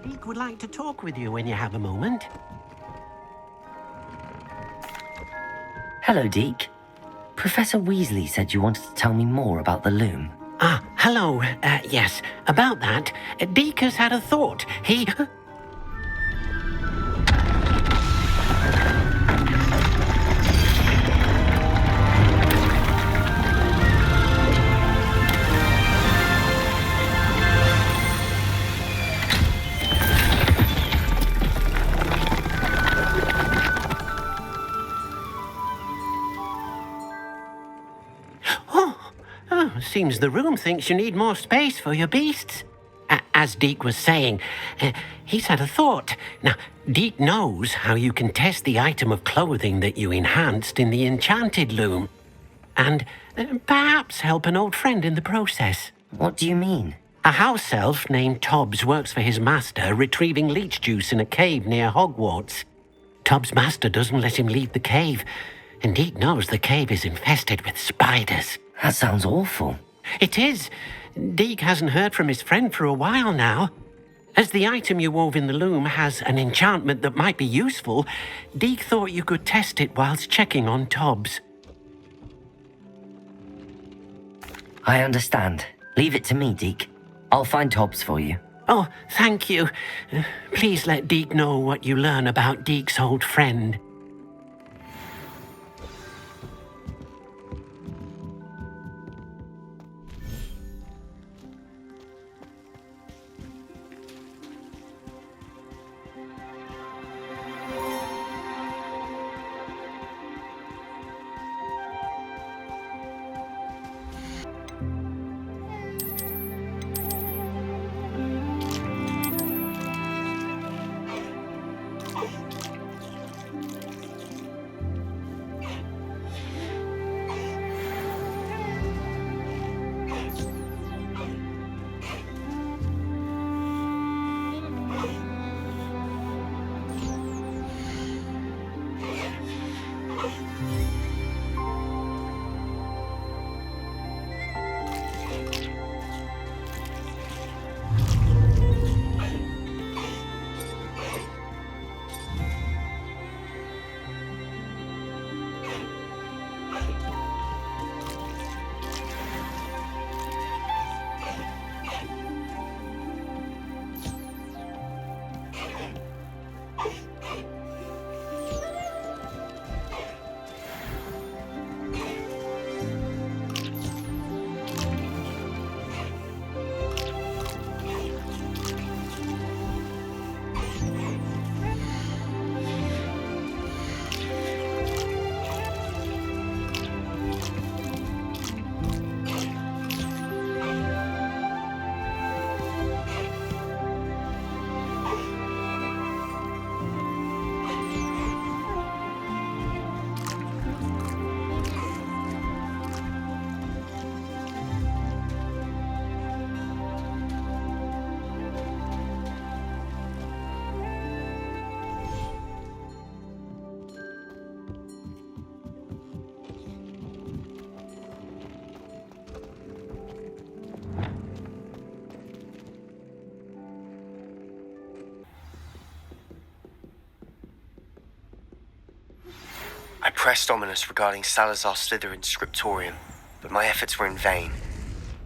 Deek would like to talk with you when you have a moment. Hello, Deek. Professor Weasley said you wanted to tell me more about the loom. Ah, hello. Yes, about that. Deek has had a thought. He... Seems the room thinks you need more space for your beasts. As Deek was saying, he's had a thought. Now, Deek knows how you can test the item of clothing that you enhanced in the enchanted loom. And perhaps help an old friend in the process. What do you mean? A house elf named Tobbs works for his master, retrieving leech juice in a cave near Hogwarts. Tobbs' master doesn't let him leave the cave, and Deek knows the cave is infested with spiders. That sounds awful. It is. Deek hasn't heard from his friend for a while now. As the item you wove in the loom has an enchantment that might be useful, Deek thought you could test it whilst checking on Tobbs. I understand. Leave it to me, Deek. I'll find Tobbs for you. Oh, thank you. Please let Deek know what you learn about Deek's old friend. I pressed Ominous regarding Salazar Slytherin's scriptorium, but my efforts were in vain.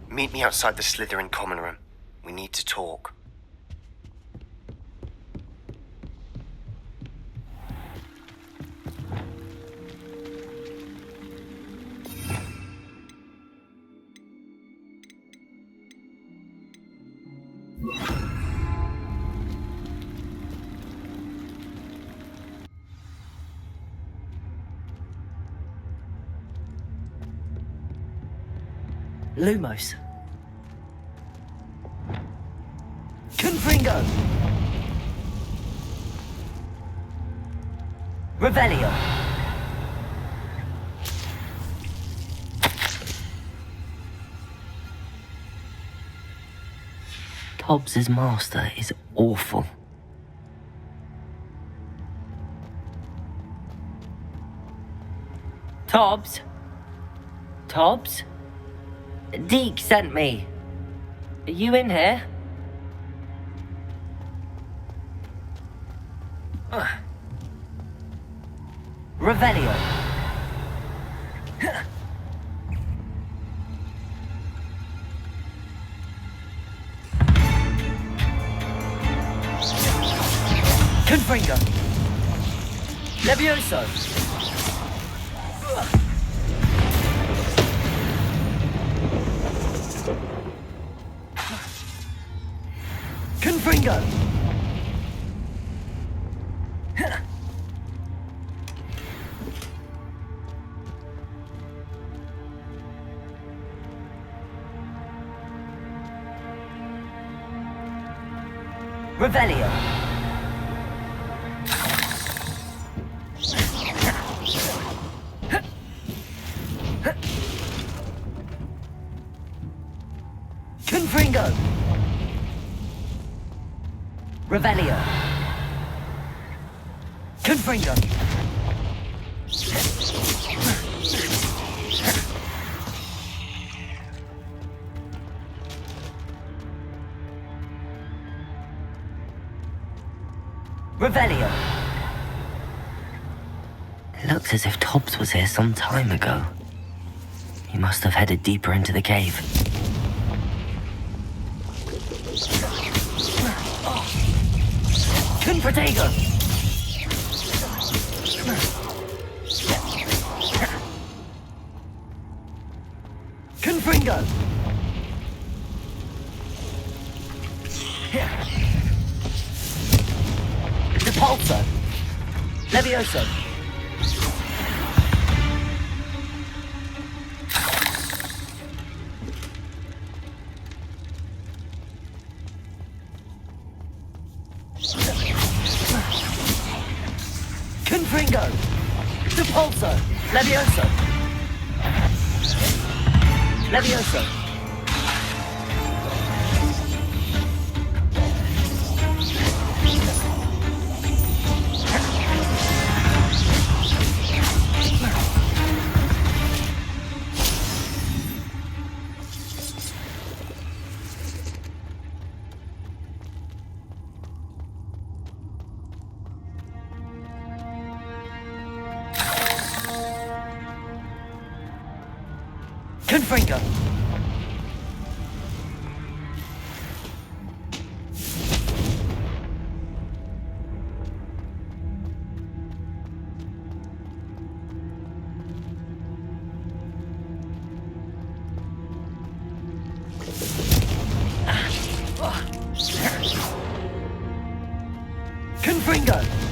Meet me outside the Slytherin common room. We need to talk. Lumos. Confringo. Revelio. Tobbs' master is awful. Tobbs? Tobbs? Deek sent me. Are you in here? Revelio. Confringo. Levioso. Confringo. Revelio. Confringo. Revelio. Confringo. Revelio. It looks as if Tobbs was here some time ago. He must have headed deeper into the cave. Confratego! Confringo! Depulso! Levioso! Confringo! Depulso! Levioso! Levioso! Confringo! Confringo!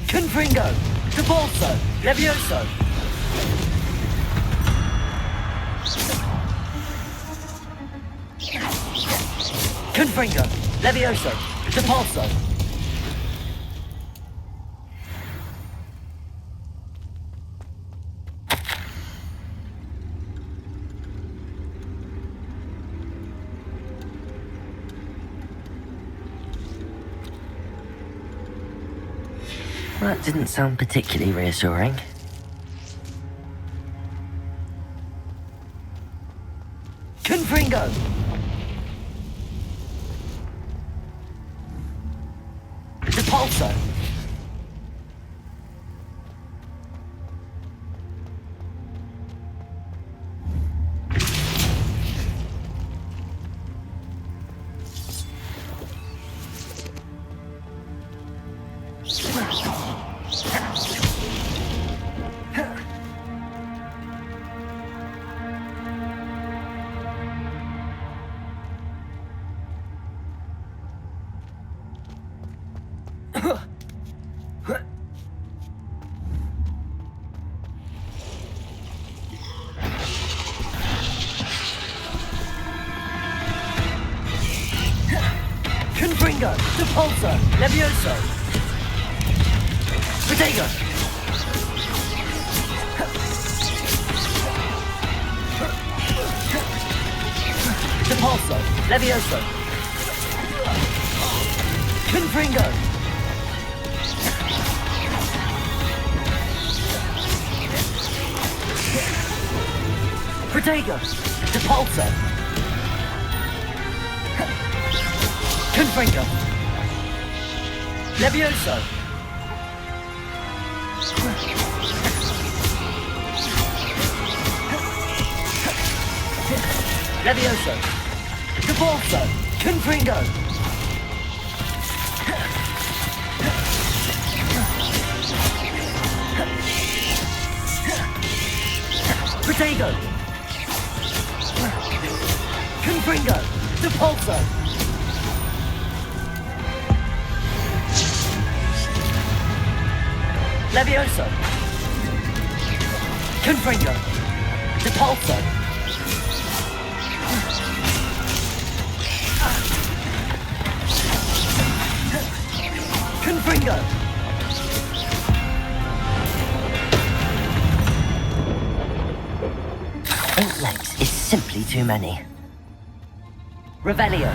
Confringo! Depulso! Levioso! Confringo! Levioso! Depulso! That didn't sound particularly reassuring. Confringo! Depulso! Depulso! Levioso! Protego! Depulso! Levioso! Confringo! Protego! Depulso! Confringo! Levioso! Levioso! Depulso! Confringo! Protego! Confringo! Depulso! Levioso! Confringo! Depulso! Confringo! Eight legs is simply too many. Revelio.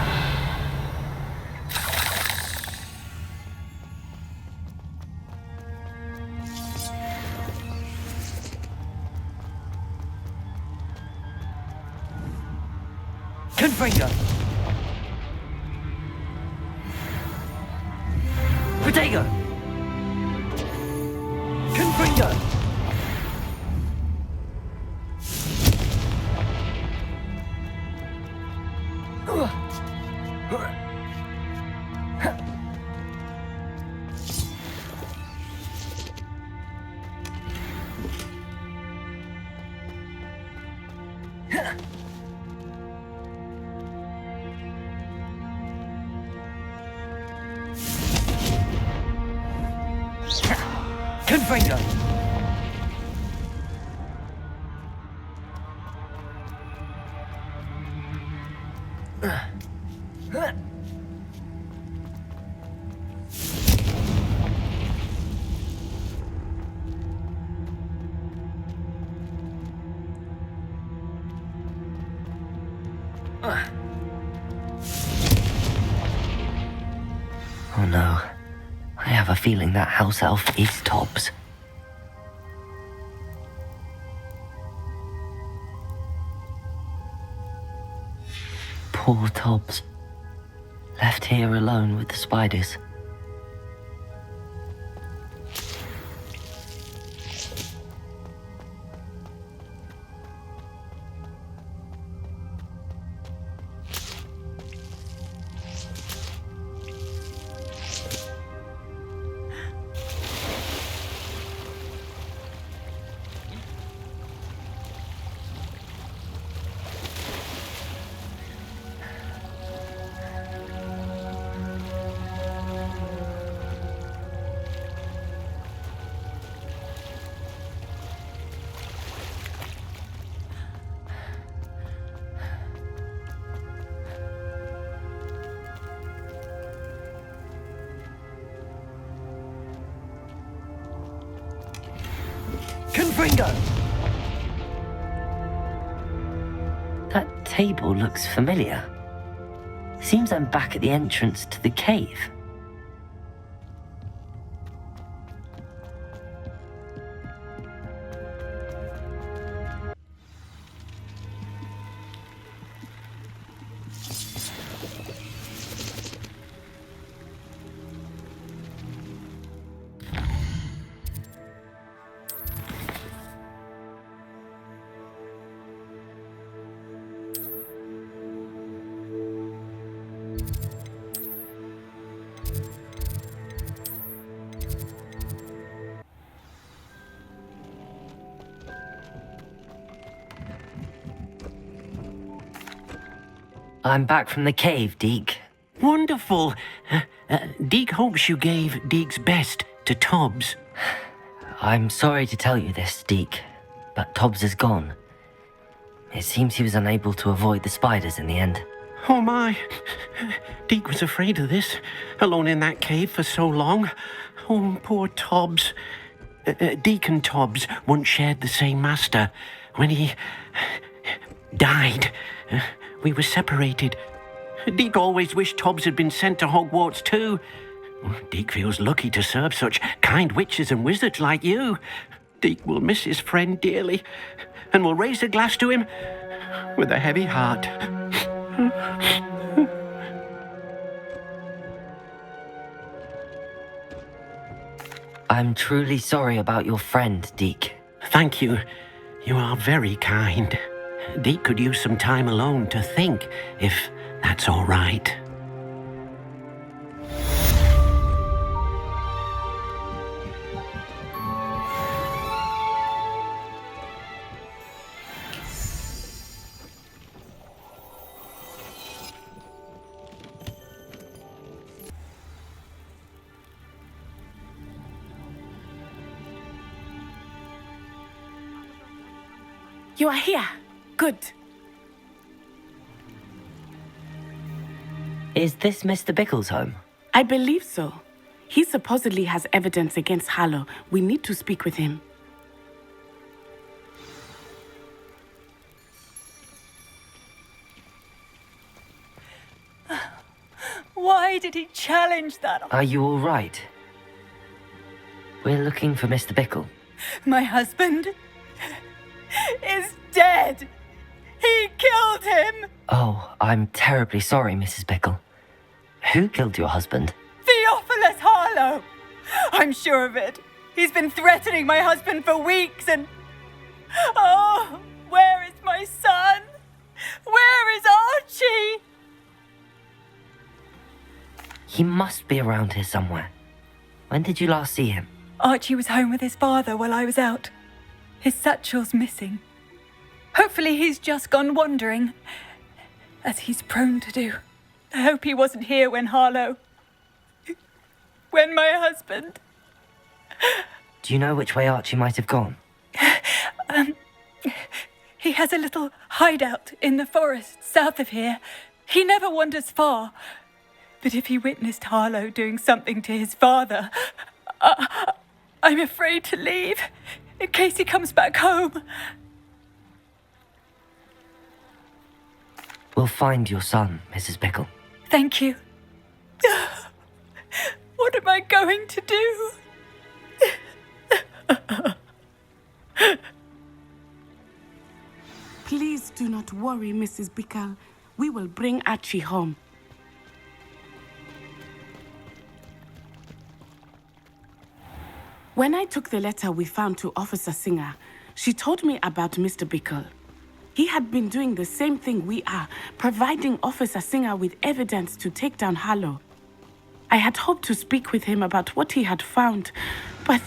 Confringo. Protego. Confringo. Confringo. Oh no. I have a feeling that house elf is Tobbs. Poor Tobbs. Left here alone with the spiders. Confringo! That table looks familiar. Seems I'm back at the entrance to the cave. I'm back from the cave, Deke. Wonderful. Deke hopes you gave Deke's best to Tobbs. I'm sorry to tell you this, Deke, but Tobbs is gone. It seems he was unable to avoid the spiders in the end. Oh my. Deke was afraid of this, alone in that cave for so long. Oh, poor Tobbs. Deke and Tobbs once shared the same master. When he died, we were separated. Deke always wished Tobbs had been sent to Hogwarts too. Deke feels lucky to serve such kind witches and wizards like you. Deke will miss his friend dearly, and will raise a glass to him with a heavy heart. I'm truly sorry about your friend, Deke. Thank you. You are very kind. Deke could use some time alone to think, if that's all right. You are here. Good. Is this Mr. Bickle's home? I believe so. He supposedly has evidence against Harlow. We need to speak with him. Why did he challenge that? Are you all right? We're looking for Mr. Bickle. My husband is dead. He killed him. Oh, I'm terribly sorry, Mrs. Bickle. Who killed your husband? Theophilus Harlow. I'm sure of it. He's been threatening my husband for weeks and... Oh, where is my son? Where is Archie? He must be around here somewhere. When did you last see him? Archie was home with his father while I was out. His satchel's missing. Hopefully he's just gone wandering, as he's prone to do. I hope he wasn't here when my husband... Do you know which way Archie might have gone? He has a little hideout in the forest south of here. He never wanders far. But if he witnessed Harlow doing something to his father, I'm afraid to leave, in case he comes back home. We'll find your son, Mrs. Bickle. Thank you. What am I going to do? Please do not worry, Mrs. Bickle. We will bring Archie home. When I took the letter we found to Officer Singer, she told me about Mr. Bickle. He had been doing the same thing we are, providing Officer Singer with evidence to take down Harlow. I had hoped to speak with him about what he had found, but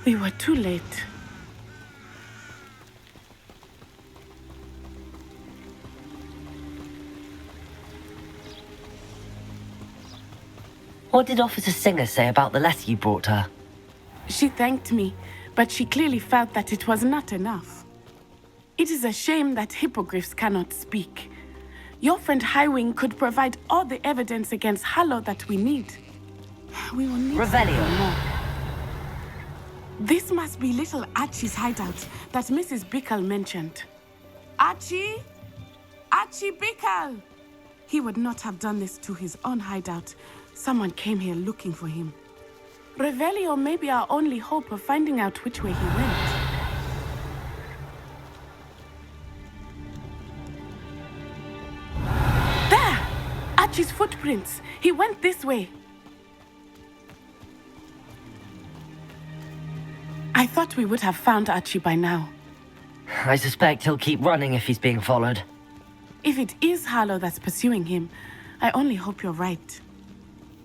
we were too late. What did Officer Singer say about the letter you brought her? She thanked me, but she clearly felt that it was not enough. It is a shame that hippogriffs cannot speak. Your friend Highwing could provide all the evidence against Harlow that we need. We will need Revelio. more. This must be little Archie's hideout that Mrs. Bickle mentioned. Archie? Archie Bickle! He would not have done this to his own hideout. Someone came here looking for him. Revelio may be our only hope of finding out which way he went. There! Archie's footprints. He went this way. I thought we would have found Archie by now. I suspect he'll keep running if he's being followed. If it is Harlow that's pursuing him, I only hope you're right.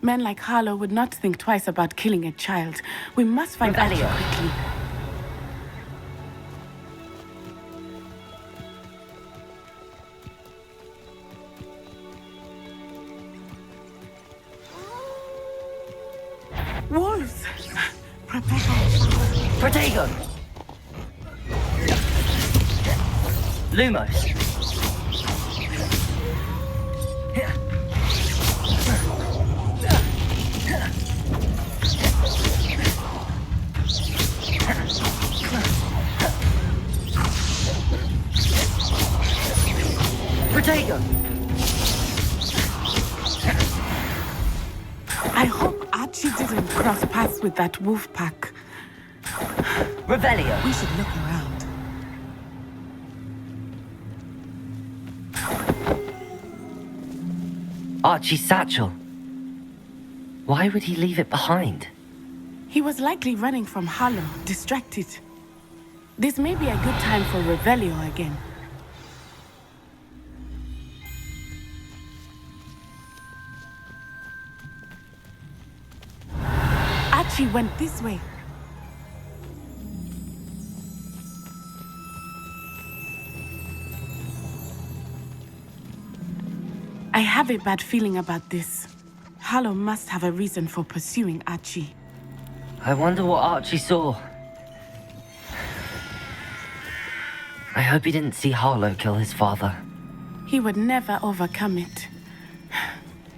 Men like Harlow would not think twice about killing a child. We must find Archie quickly. Wolves! Prepare. Protego! Lumos! Protego! I hope Archie didn't cross paths with that wolf pack. Revelio! We should look around. Archie's satchel. Why would he leave it behind? He was likely running from Harlow, distracted. This may be a good time for Revelio again. Archie went this way. I have a bad feeling about this. Harlow must have a reason for pursuing Archie. I wonder what Archie saw. I hope he didn't see Harlow kill his father. He would never overcome it.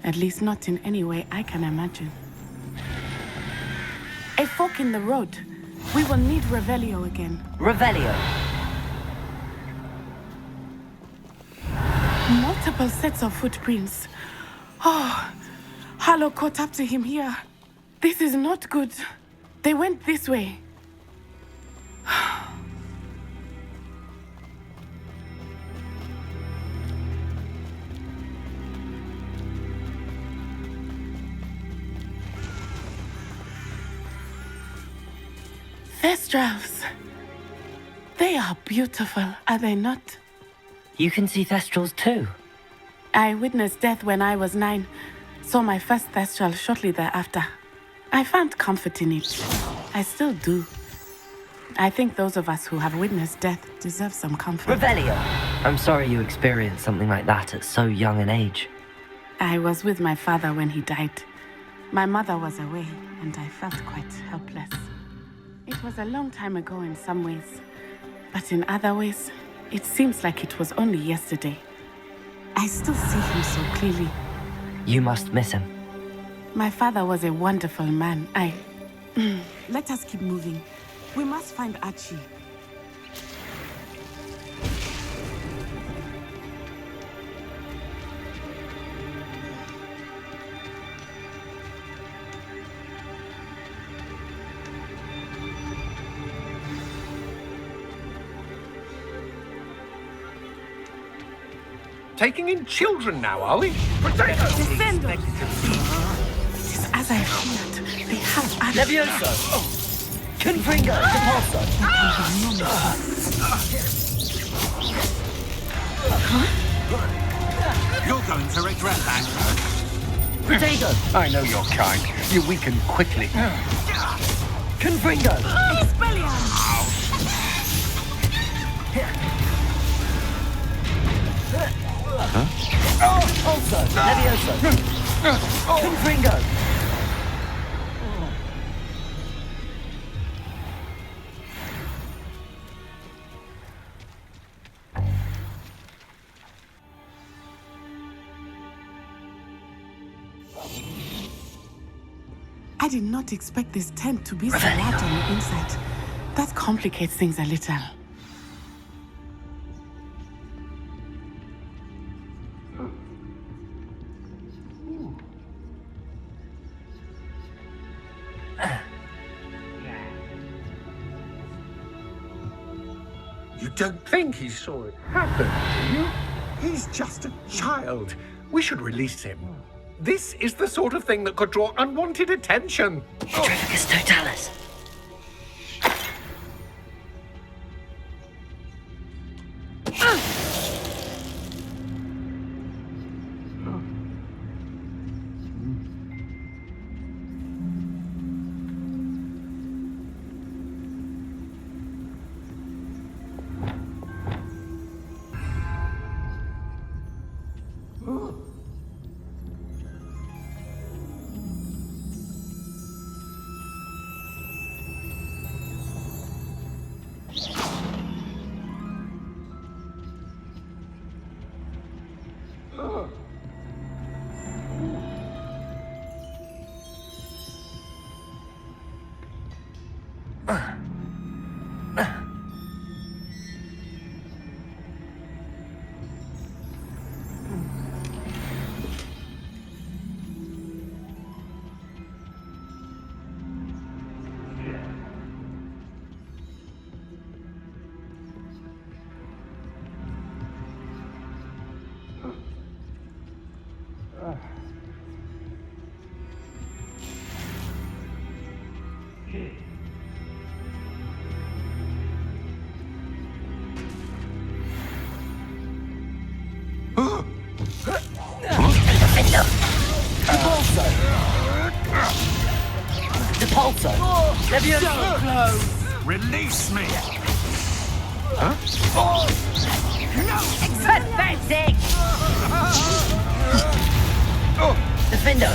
At least not in any way I can imagine. A fork in the road. We will need Revelio again. Revelio! Multiple sets of footprints. Oh, Harlow caught up to him here. This is not good. They went this way. Thestrals. They are beautiful, are they not? You can see Thestrals too. I witnessed death when I was 9. Saw my first Thestral shortly thereafter. I found comfort in it. I still do. I think those of us who have witnessed death deserve some comfort. Revelio! I'm sorry you experienced something like that at so young an age. I was with my father when he died. My mother was away, and I felt quite helpless. It was a long time ago in some ways, but in other ways, it seems like it was only yesterday. I still see him so clearly. You must miss him. My father was a wonderful man. Let us keep moving. We must find Archie. Taking in children now, are we? Protego! Descendo! It is as I feared. They have Archie. Levioso! Confringo! Depulso! You're going to regret that. Protego! I know you're kind. You weaken quickly. Confringo! Expelliarmus! Also! Levioso! Confringo! I did not expect this tent to be so large on the inside. That complicates things a little. You don't think he saw it happen, do you? He's just a child. We should release him. This is the sort of thing that could draw unwanted attention. Petrificus totalis. Release me! Pathetic! Defender!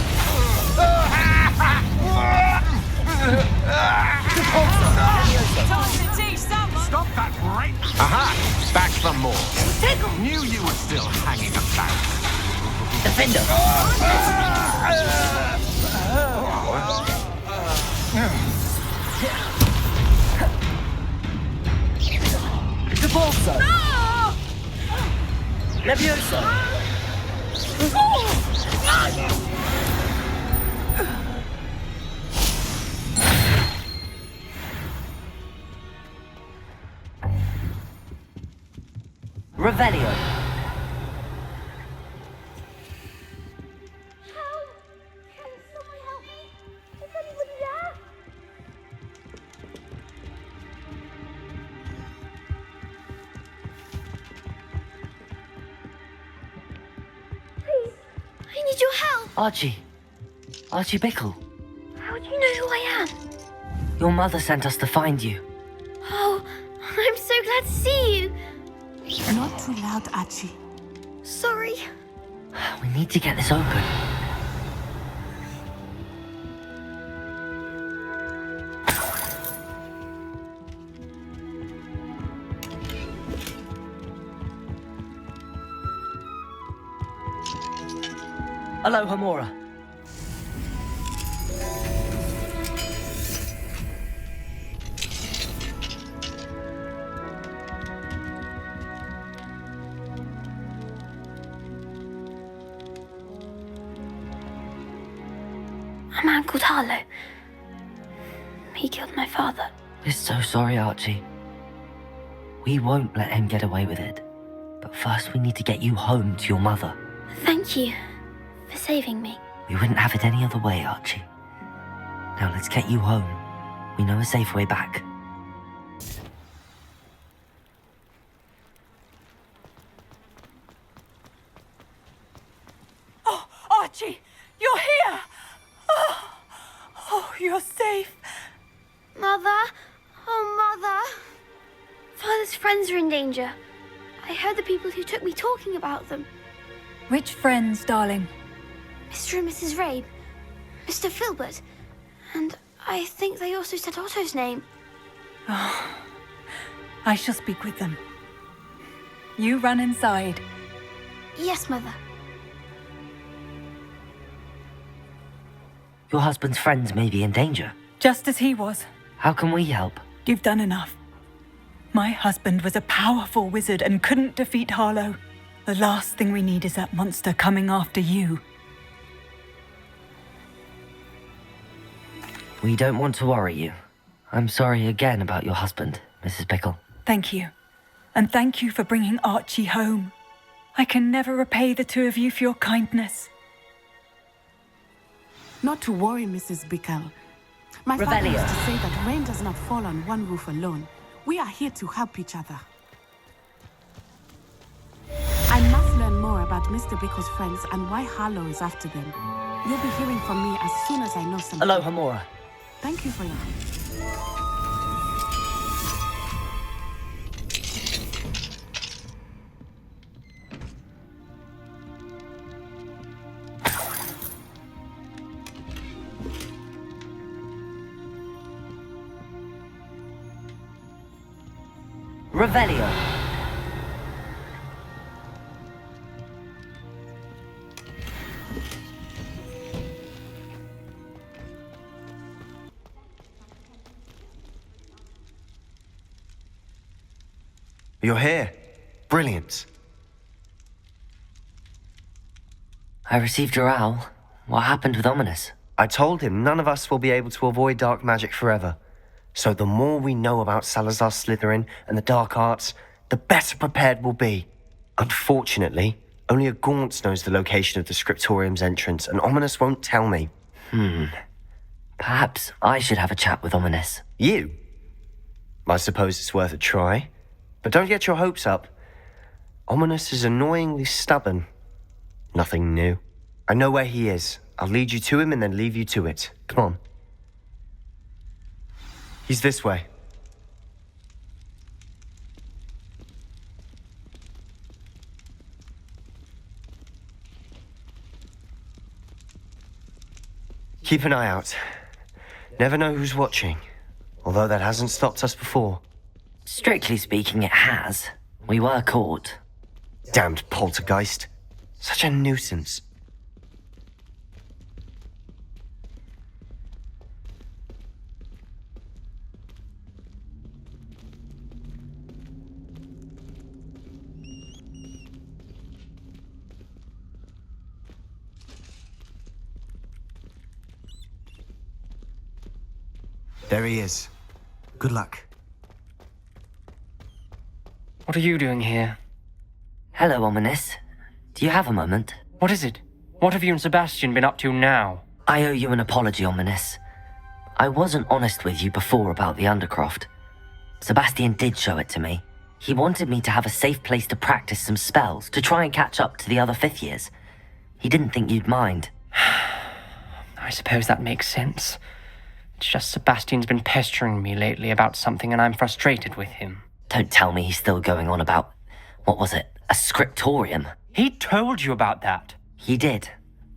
Stop that right! Aha! Back for more. Knew you were still hanging about. Defender! Devolso! Levioso! Revelio! I need your help. Archie Bickle. How do you know who I am? Your mother sent us to find you. Oh, I'm so glad to see you. Not too loud, Archie. Sorry. We need to get this open. Aloha Mora. A man called Harlow. He killed my father. We're so sorry, Archie. We won't let him get away with it. But first we need to get you home to your mother. Thank you for saving me. We wouldn't have it any other way, Archie. Now let's get you home. We know a safe way back. Oh, Archie, you're here! Oh, you're safe. Mother? Oh, Mother. Father's friends are in danger. I heard the people who took me talking about them. Which friends, darling? Mr. and Mrs. Rabe, Mr. Filbert, and I think they also said Otto's name. I shall speak with them. You run inside. Yes, Mother. Your husband's friends may be in danger. Just as he was. How can we help? You've done enough. My husband was a powerful wizard and couldn't defeat Harlow. The last thing we need is that monster coming after you. We don't want to worry you. I'm sorry again about your husband, Mrs. Bickle. Thank you. And thank you for bringing Archie home. I can never repay the two of you for your kindness. Not to worry, Mrs. Bickle. My father Revelio. used to say that rain does not fall on one roof alone. We are here to help each other. I must learn more about Mr. Bickle's friends and why Harlow is after them. You'll be hearing from me as soon as I know something. Aloha Mora. Thank you for your help. Revelio. You're here. Brilliant. I received your owl. What happened with Ominous? I told him none of us will be able to avoid dark magic forever. So the more we know about Salazar Slytherin and the dark arts, the better prepared we'll be. Unfortunately, only a Gaunt knows the location of the Scriptorium's entrance, and Ominous won't tell me. Perhaps I should have a chat with Ominous. You? I suppose it's worth a try. But don't get your hopes up. Ominous is annoyingly stubborn. Nothing new. I know where he is. I'll lead you to him and then leave you to it. Come on. He's this way. Keep an eye out. Never know who's watching. Although that hasn't stopped us before. Strictly speaking, it has. We were caught. Damned poltergeist. Such a nuisance. There he is. Good luck. What are you doing here? Hello, Ominous. Do you have a moment? What is it? What have you and Sebastian been up to now? I owe you an apology, Ominous. I wasn't honest with you before about the undercroft. Sebastian did show it to me. He wanted me to have a safe place to practice some spells, to try and catch up to the other 5th years. He didn't think you'd mind. I suppose that makes sense. It's just Sebastian's been pestering me lately about something and I'm frustrated with him. Don't tell me he's still going on about, what was it, a scriptorium? He told you about that. He did.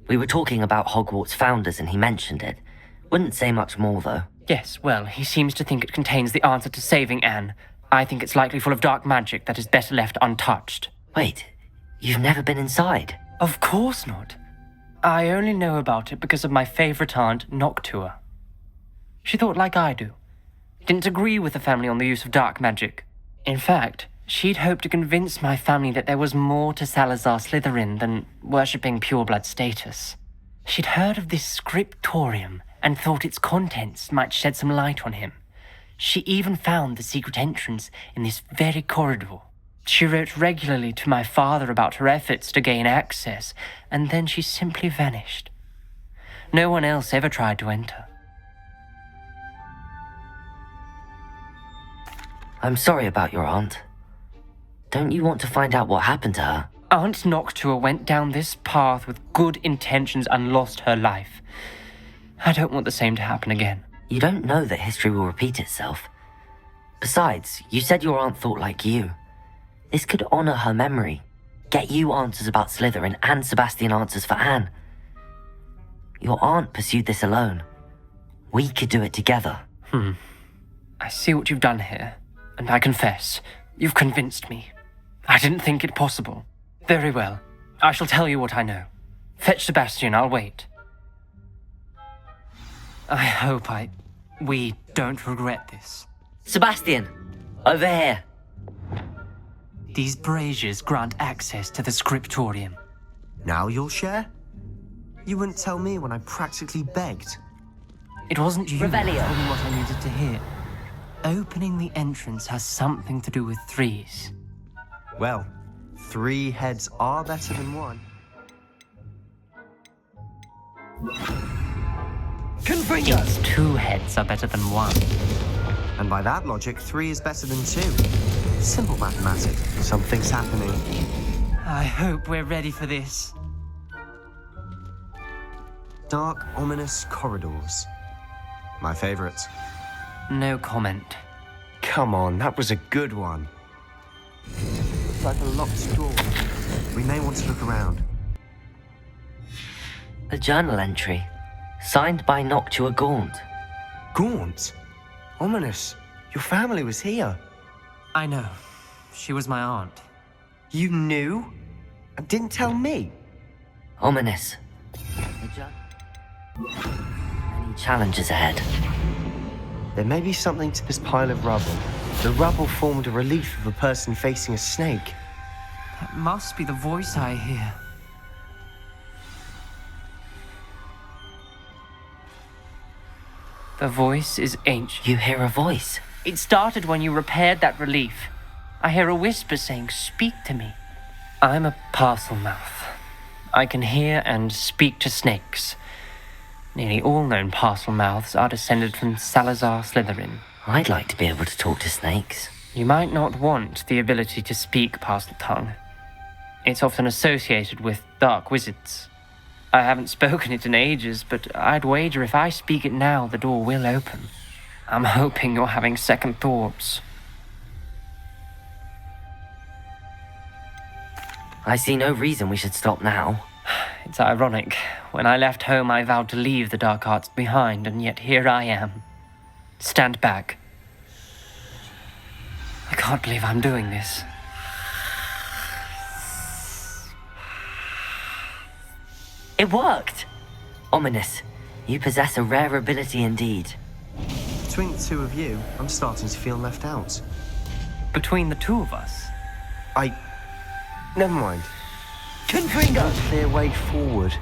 We were talking about Hogwarts founders and he mentioned it. Wouldn't say much more, though. Yes, well, he seems to think it contains the answer to saving Anne. I think it's likely full of dark magic that is better left untouched. Wait, you've never been inside? Of course not. I only know about it because of my favourite aunt, Noctua. She thought like I do. Didn't agree with the family on the use of dark magic. In fact, she'd hoped to convince my family that there was more to Salazar Slytherin than worshipping pureblood status. She'd heard of this scriptorium and thought its contents might shed some light on him. She even found the secret entrance in this very corridor. She wrote regularly to my father about her efforts to gain access, and then she simply vanished. No one else ever tried to enter. I'm sorry about your aunt. Don't you want to find out what happened to her? Aunt Noctua went down this path with good intentions and lost her life. I don't want the same to happen again. You don't know that history will repeat itself. Besides, you said your aunt thought like you. This could honor her memory. Get you answers about Slytherin and Sebastian answers for Anne. Your aunt pursued this alone. We could do it together. I see what you've done here, and I confess, you've convinced me. I didn't think it possible. Very well. I shall tell you what I know. Fetch Sebastian, I'll wait. I hope we don't regret this. Sebastian! Over here! These braziers grant access to the scriptorium. Now you'll share? You wouldn't tell me when I practically begged. It wasn't you who told me Revelio. what I needed to hear. Opening the entrance has something to do with threes. Well, 3 heads are better than 1. It's 2 heads are better than 1. And by that logic, 3 is better than 2. Simple mathematics. Something's happening. I hope we're ready for this. Dark, ominous corridors. My favorite. No comment. Come on, that was a good one. Looks like a locked door. We may want to look around. A journal entry. Signed by Noctua Gaunt. Gaunt? Ominous. Your family was here. I know. She was my aunt. You knew? And didn't tell me? Ominous. Many challenges ahead. There may be something to this pile of rubble. The rubble formed a relief of a person facing a snake. That must be the voice I hear. The voice is ancient. You hear a voice. It started when you repaired that relief. I hear a whisper saying, "Speak to me." I'm a parcel mouth. I can hear and speak to snakes. Nearly all known parcel mouths are descended from Salazar Slytherin. I'd like to be able to talk to snakes. You might not want the ability to speak parcel tongue. It's often associated with dark wizards. I haven't spoken it in ages, but I'd wager if I speak it now, the door will open. I'm hoping you're having second thoughts. I see no reason we should stop now. It's ironic. When I left home, I vowed to leave the dark arts behind, and yet here I am. Stand back. I can't believe I'm doing this. It worked! Ominous. You possess a rare ability indeed. Between the two of you, I'm starting to feel left out. Between the two of us, Never mind. Confringo! No clear way forward.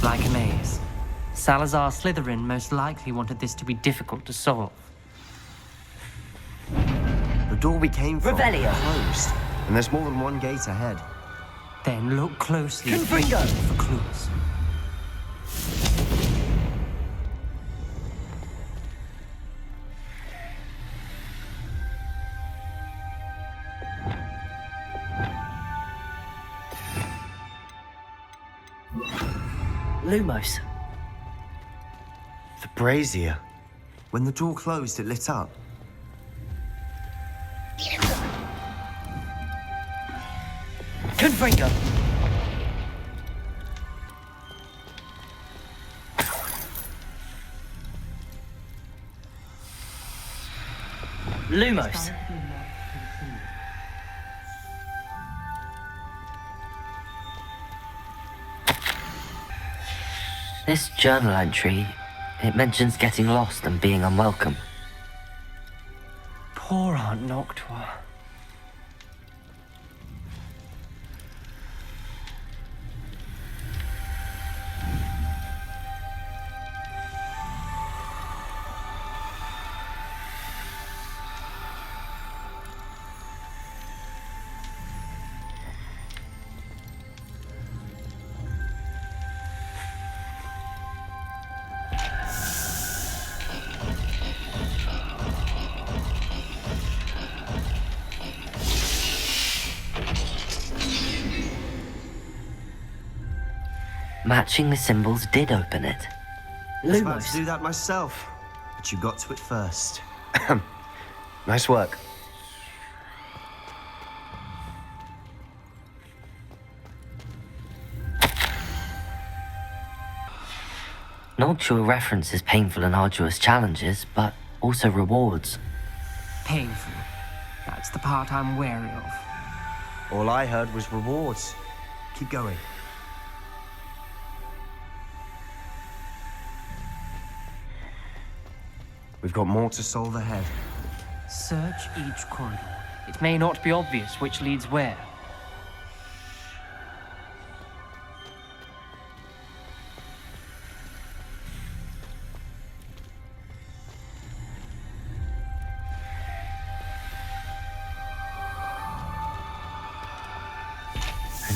like a maze. Salazar Slytherin most likely wanted this to be difficult to solve. The door we came from Revelio. closed, and there's more than one gate ahead. Then look closely Confringo! for clues. Lumos. The brazier. When the door closed, it lit up. Confringo! Lumos. This journal entry, it mentions getting lost and being unwelcome. Poor Aunt Noctua. Matching the symbols did open it. I was about to Lumos. do that myself, but you got to it first. Nice work. Noctua references painful and arduous challenges, but also rewards. Painful. That's the part I'm wary of. All I heard was rewards. Keep going. We've got more to solve ahead. Search each corridor. It may not be obvious which leads where.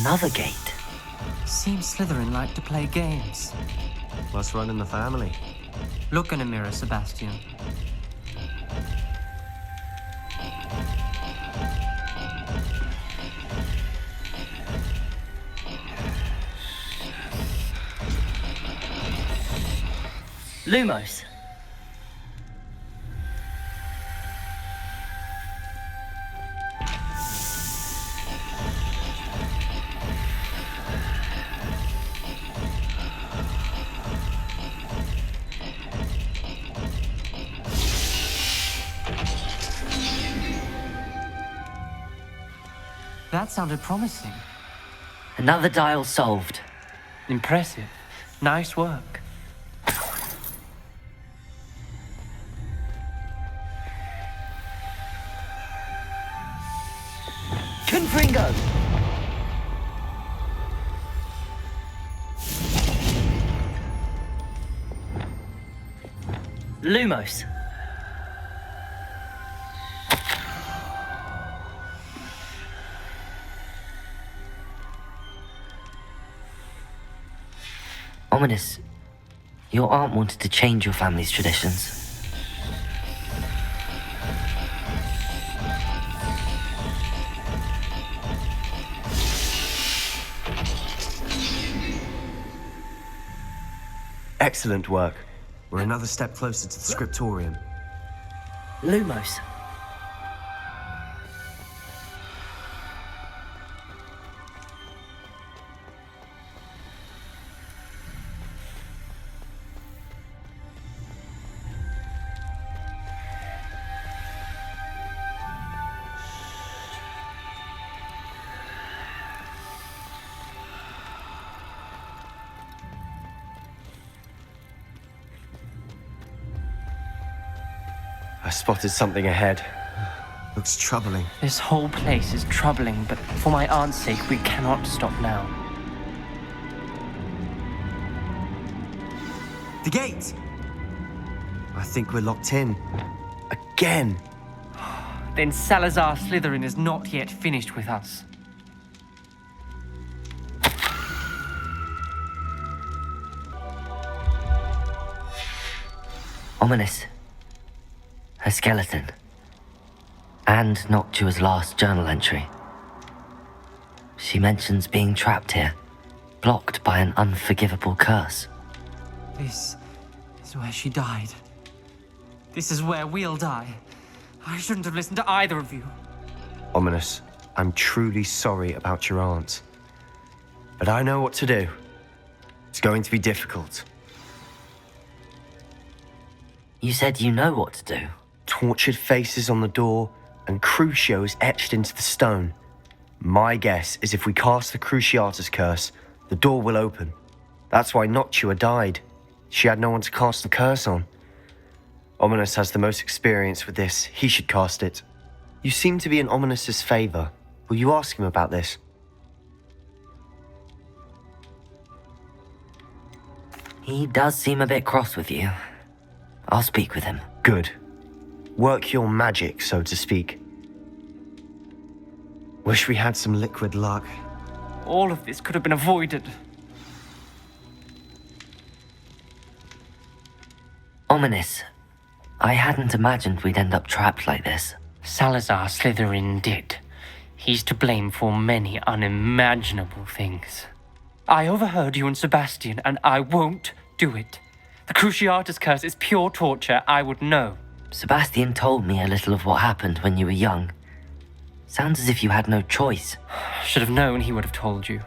Another gate. Seems Slytherin like to play games. Must run in the family. Look in a mirror, Sebastian. Lumos. That sounded promising. Another dial solved. Impressive. Nice work. Confringo! Lumos. Ominous. Your aunt wanted to change your family's traditions. Excellent work. We're another step closer to the scriptorium. Lumos. I spotted something ahead. Looks troubling. This whole place is troubling, but for my aunt's sake, we cannot stop now. The gate! I think we're locked in. Again! Then Salazar Slytherin is not yet finished with us. Ominous. Her skeleton. And Noctua's last journal entry. She mentions being trapped here, blocked by an unforgivable curse. This is where she died. This is where we'll die. I shouldn't have listened to either of you. Ominous, I'm truly sorry about your aunt. But I know what to do. It's going to be difficult. You said you know what to do. Tortured faces on the door, and Crucio is etched into the stone. My guess is if we cast the Cruciatus curse, the door will open. That's why Noctua died. She had no one to cast the curse on. Ominous has the most experience with this. He should cast it. You seem to be in Ominous's favor. Will you ask him about this? He does seem a bit cross with you. I'll speak with him. Good. Work your magic, so to speak. Wish we had some liquid luck. All of this could have been avoided. Ominous. I hadn't imagined we'd end up trapped like this. Salazar Slytherin did. He's to blame for many unimaginable things. I overheard you and Sebastian, and I won't do it. The Cruciatus curse is pure torture. I would know. Sebastian told me a little of what happened when you were young. Sounds as if you had no choice. Should have known he would have told you.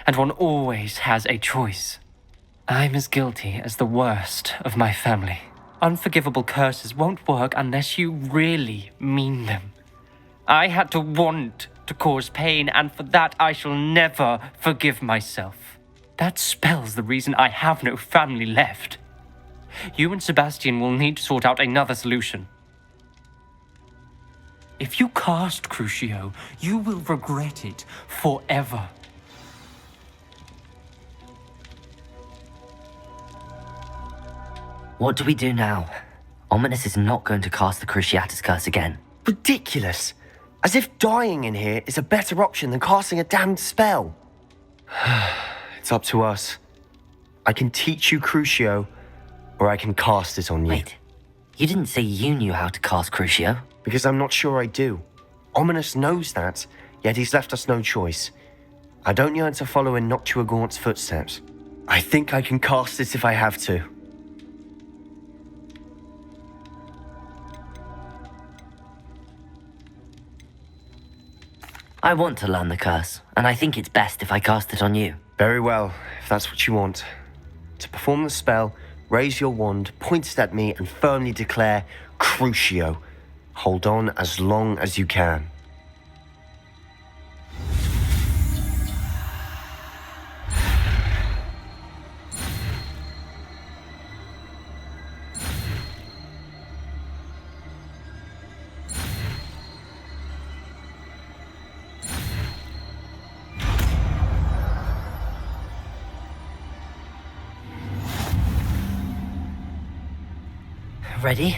And one always has a choice. I'm as guilty as the worst of my family. Unforgivable curses won't work unless you really mean them. I had to want to cause pain, and for that I shall never forgive myself. That spells the reason I have no family left. You and Sebastian will need to sort out another solution. If you cast Crucio, you will regret it forever. What do we do now? Ominous is not going to cast the Cruciatus curse again. Ridiculous! As if dying in here is a better option than casting a damned spell. It's up to us. I can teach you Crucio, or I can cast it on you. Wait, you didn't say you knew how to cast Crucio? Because I'm not sure I do. Ominous knows that, yet he's left us no choice. I don't yearn to follow in Noctua Gaunt's footsteps. I think I can cast it if I have to. I want to learn the curse, and I think it's best if I cast it on you. Very well, if that's what you want. To perform the spell, raise your wand, point it at me, and firmly declare, Crucio. Hold on as long as you can. Ready?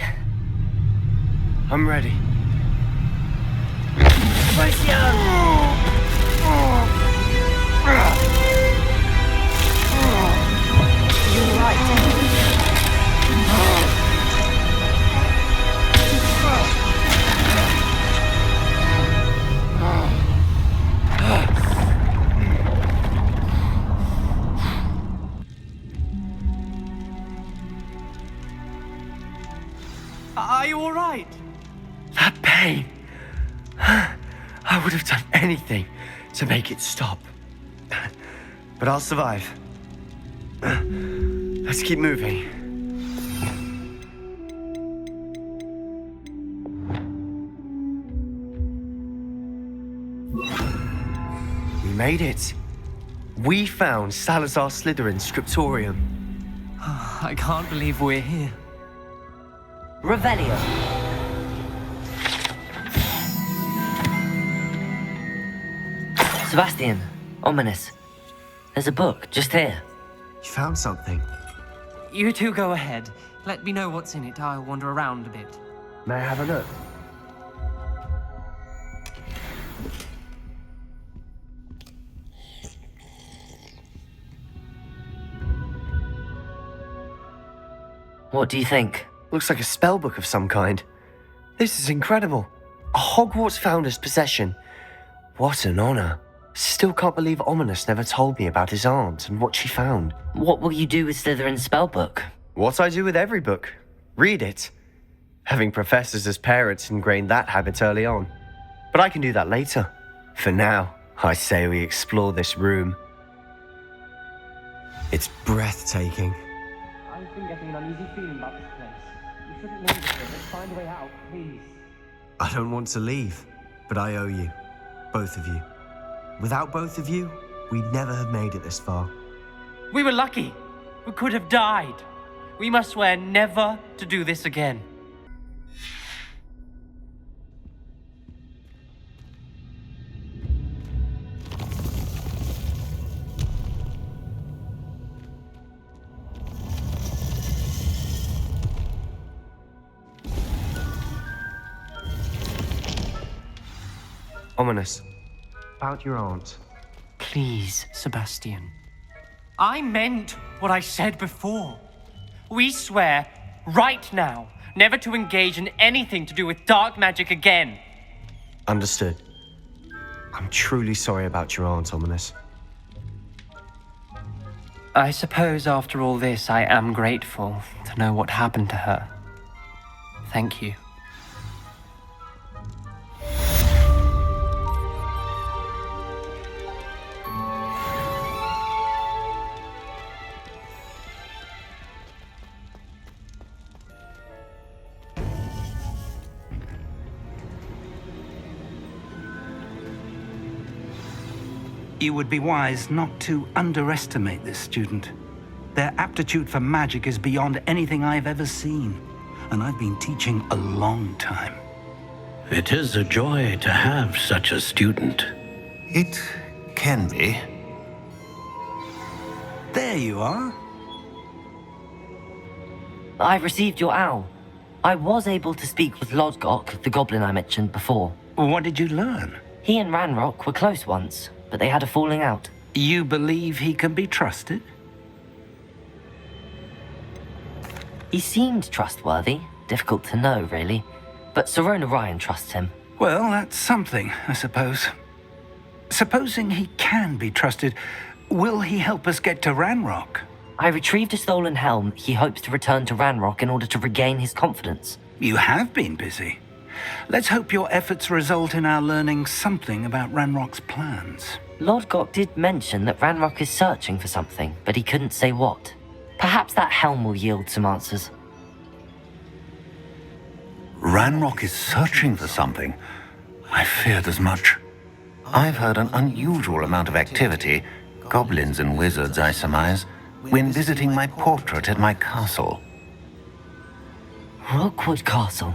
I'm ready. Crucio! Are you all right? That pain. I would have done anything to make it stop. But I'll survive. Let's keep moving. We made it. We found Salazar Slytherin's scriptorium. I can't believe we're here. Revelio. Sebastian, ominous. There's a book just here. You found something. You two go ahead. Let me know what's in it. I'll wander around a bit. May I have a look? What do you think? Looks like a spell book of some kind. This is incredible. A Hogwarts founder's possession. What an honor. Still can't believe Ominous never told me about his aunt and what she found. What will you do with Slytherin's spellbook? What I do with every book. Read it. Having professors as parents ingrained that habit early on. But I can do that later. For now, I say we explore this room. It's breathtaking. I've been getting an uneasy feeling about this place. You shouldn't leave it here. Let's find a way out, please. I don't want to leave, but I owe you. Both of you. Without both of you, we'd never have made it this far. We were lucky. We could have died. We must swear never to do this again. Ominous. About your aunt. Please, Sebastian. I meant what I said before. We swear, right now, never to engage in anything to do with dark magic again. Understood. I'm truly sorry about your aunt, Ominous. I suppose after all this, I am grateful to know what happened to her. Thank you. You would be wise not to underestimate this student. Their aptitude for magic is beyond anything I've ever seen, and I've been teaching a long time. It is a joy to have such a student. It can be. There you are. I received your owl. I was able to speak with Lodgok, the goblin I mentioned before. What did you learn? He and Ranrock were close once, but they had a falling out. You believe he can be trusted? He seemed trustworthy. Difficult to know, really. But Serona Ryan trusts him. Well, that's something, I suppose. Supposing he can be trusted, will he help us get to Ranrock? I retrieved a stolen helm. He hopes to return to Ranrock in order to regain his confidence. You have been busy. Let's hope your efforts result in our learning something about Ranrock's plans. Lodgok did mention that Ranrock is searching for something, but he couldn't say what. Perhaps that helm will yield some answers. Ranrock is searching for something. I feared as much. I've heard an unusual amount of activity, goblins and wizards, I surmise, when visiting my portrait at my castle. Rookwood Castle.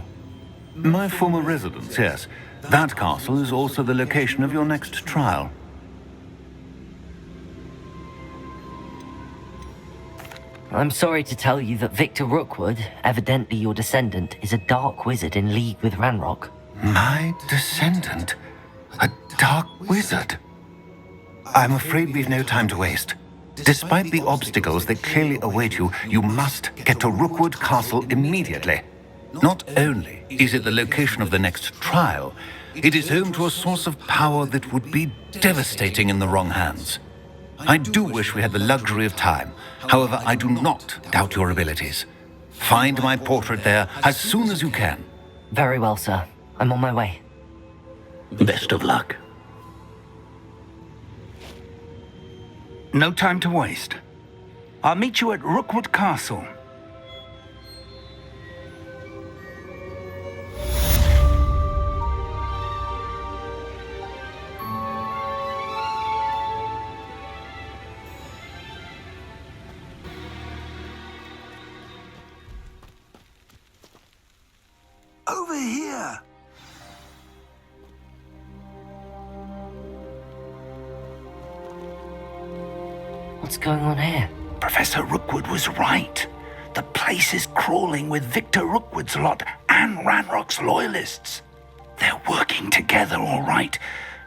My former residence, yes. That castle is also the location of your next trial. I'm sorry to tell you that Victor Rookwood, evidently your descendant, is a dark wizard in league with Ranrock. My descendant? A dark wizard? I'm afraid we've no time to waste. Despite the obstacles that clearly await you, you must get to Rookwood Castle immediately. Not only is it the location of the next trial, it is home to a source of power that would be devastating in the wrong hands. I do wish we had the luxury of time. However, I do not doubt your abilities. Find my portrait there as soon as you can. Very well, sir. I'm on my way. Best of luck. No time to waste. I'll meet you at Rookwood Castle. Over here! What's going on here? Professor Rookwood was right. The place is crawling with Victor Rookwood's lot and Ranrock's loyalists. They're working together, all right,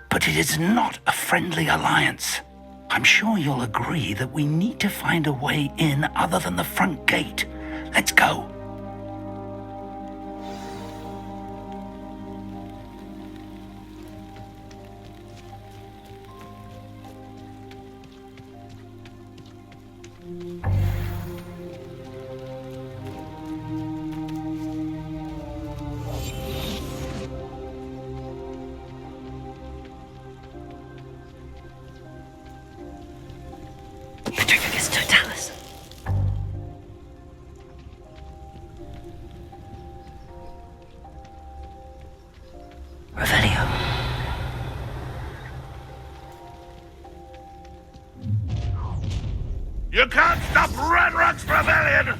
but it is not a friendly alliance. I'm sure you'll agree that we need to find a way in other than the front gate. Let's go. You can't stop Ranrock's rebellion!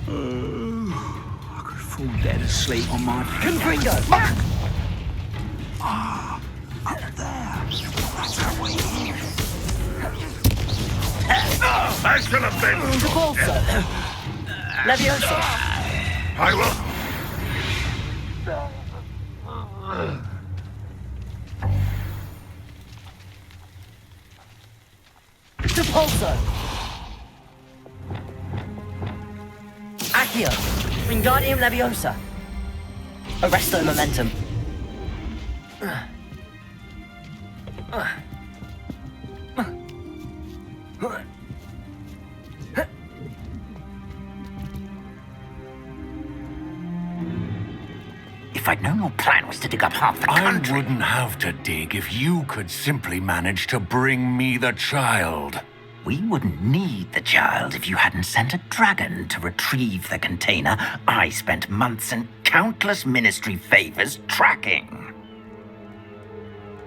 I could fall dead asleep on my... Confringo! Ah, up there. That's how we hear. I should have been... Repulsor! Leviosa! I will... Repulsor! Accio! Wingardium Leviosa! Arresto Momentum! If I'd known your plan was to dig up half the country... I wouldn't have to dig if you could simply manage to bring me the child. We wouldn't need the child if you hadn't sent a dragon to retrieve the container I spent months and countless ministry favors tracking.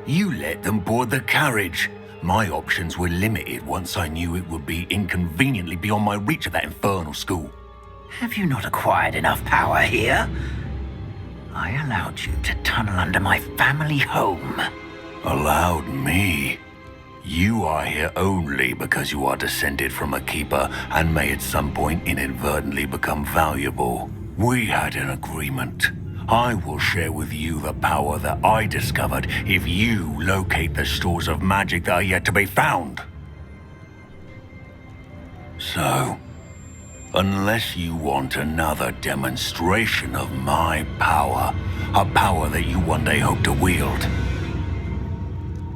You let them board the carriage. My options were limited once I knew it would be inconveniently beyond my reach at that infernal school. Have you not acquired enough power here? I allowed you to tunnel under my family home. Allowed me? You are here only because you are descended from a keeper and may at some point inadvertently become valuable. We had an agreement. I will share with you the power that I discovered if you locate the stores of magic that are yet to be found. So, unless you want another demonstration of my power, a power that you one day hope to wield,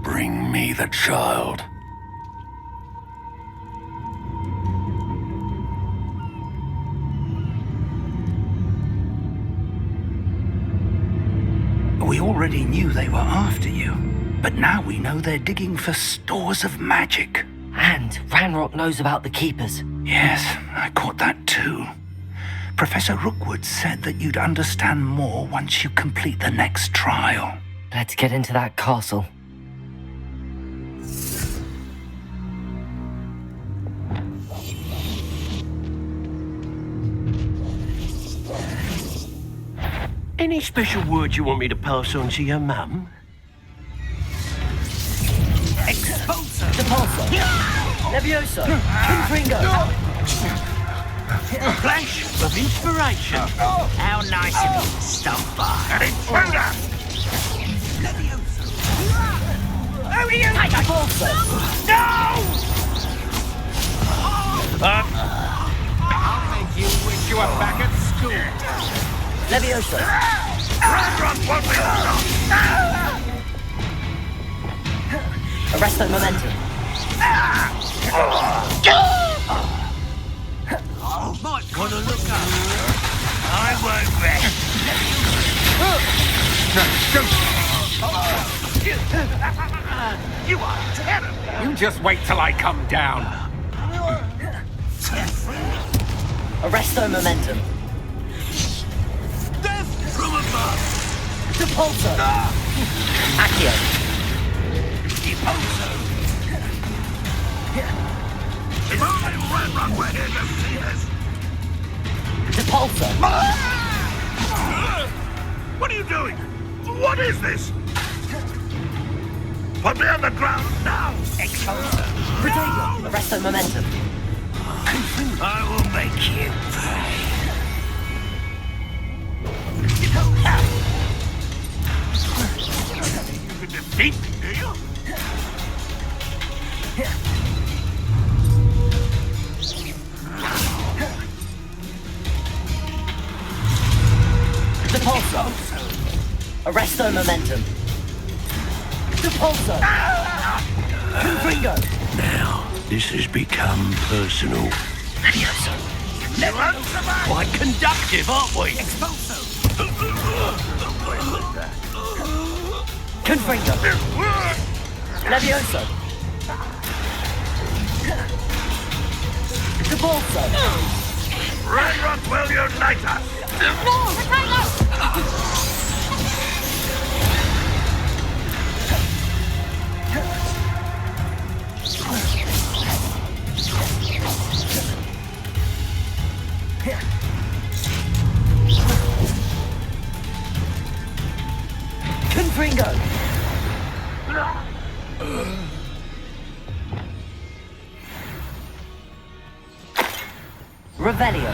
bring me the child. We already knew they were after you, but now we know they're digging for stores of magic. And Ranrock knows about the Keepers. Yes, I caught that too. Professor Rookwood said that you'd understand more once you complete the next trial. Let's get into that castle. Any special word you want me to pass on to your mum? Expulsor! Repulsor! Leviosa! Confringo! Flash of inspiration. How nice of you to stop by. Intruder! Leviosa! Who are you? Repulsor! I'll make you wish you were back at school. Leviosa! Ranrock won't be Arresto Momentum! Wanna look up? I won't rest. You are terrible. You just wait till I come down. Arresto momentum. Death from above. Depulso. Accio. Depulso. If I and Ranrock were here to see this. Depulso. What are you doing? What is this? Put me on the ground now! Expulso! Protego. Arresto momentum. I will make you pay. You can defeat me, do you? Depulso. Arresto momentum. Depulso. Confringo. Now, this has become personal. Levioso. Quite conductive, aren't we? Confringo. Levioso. Depulso. Ranrock will unite us! Confringo. Revelio.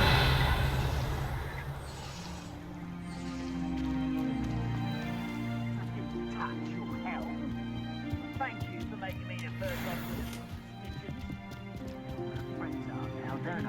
Thank you for making me the first officer. Friends are now, don't I?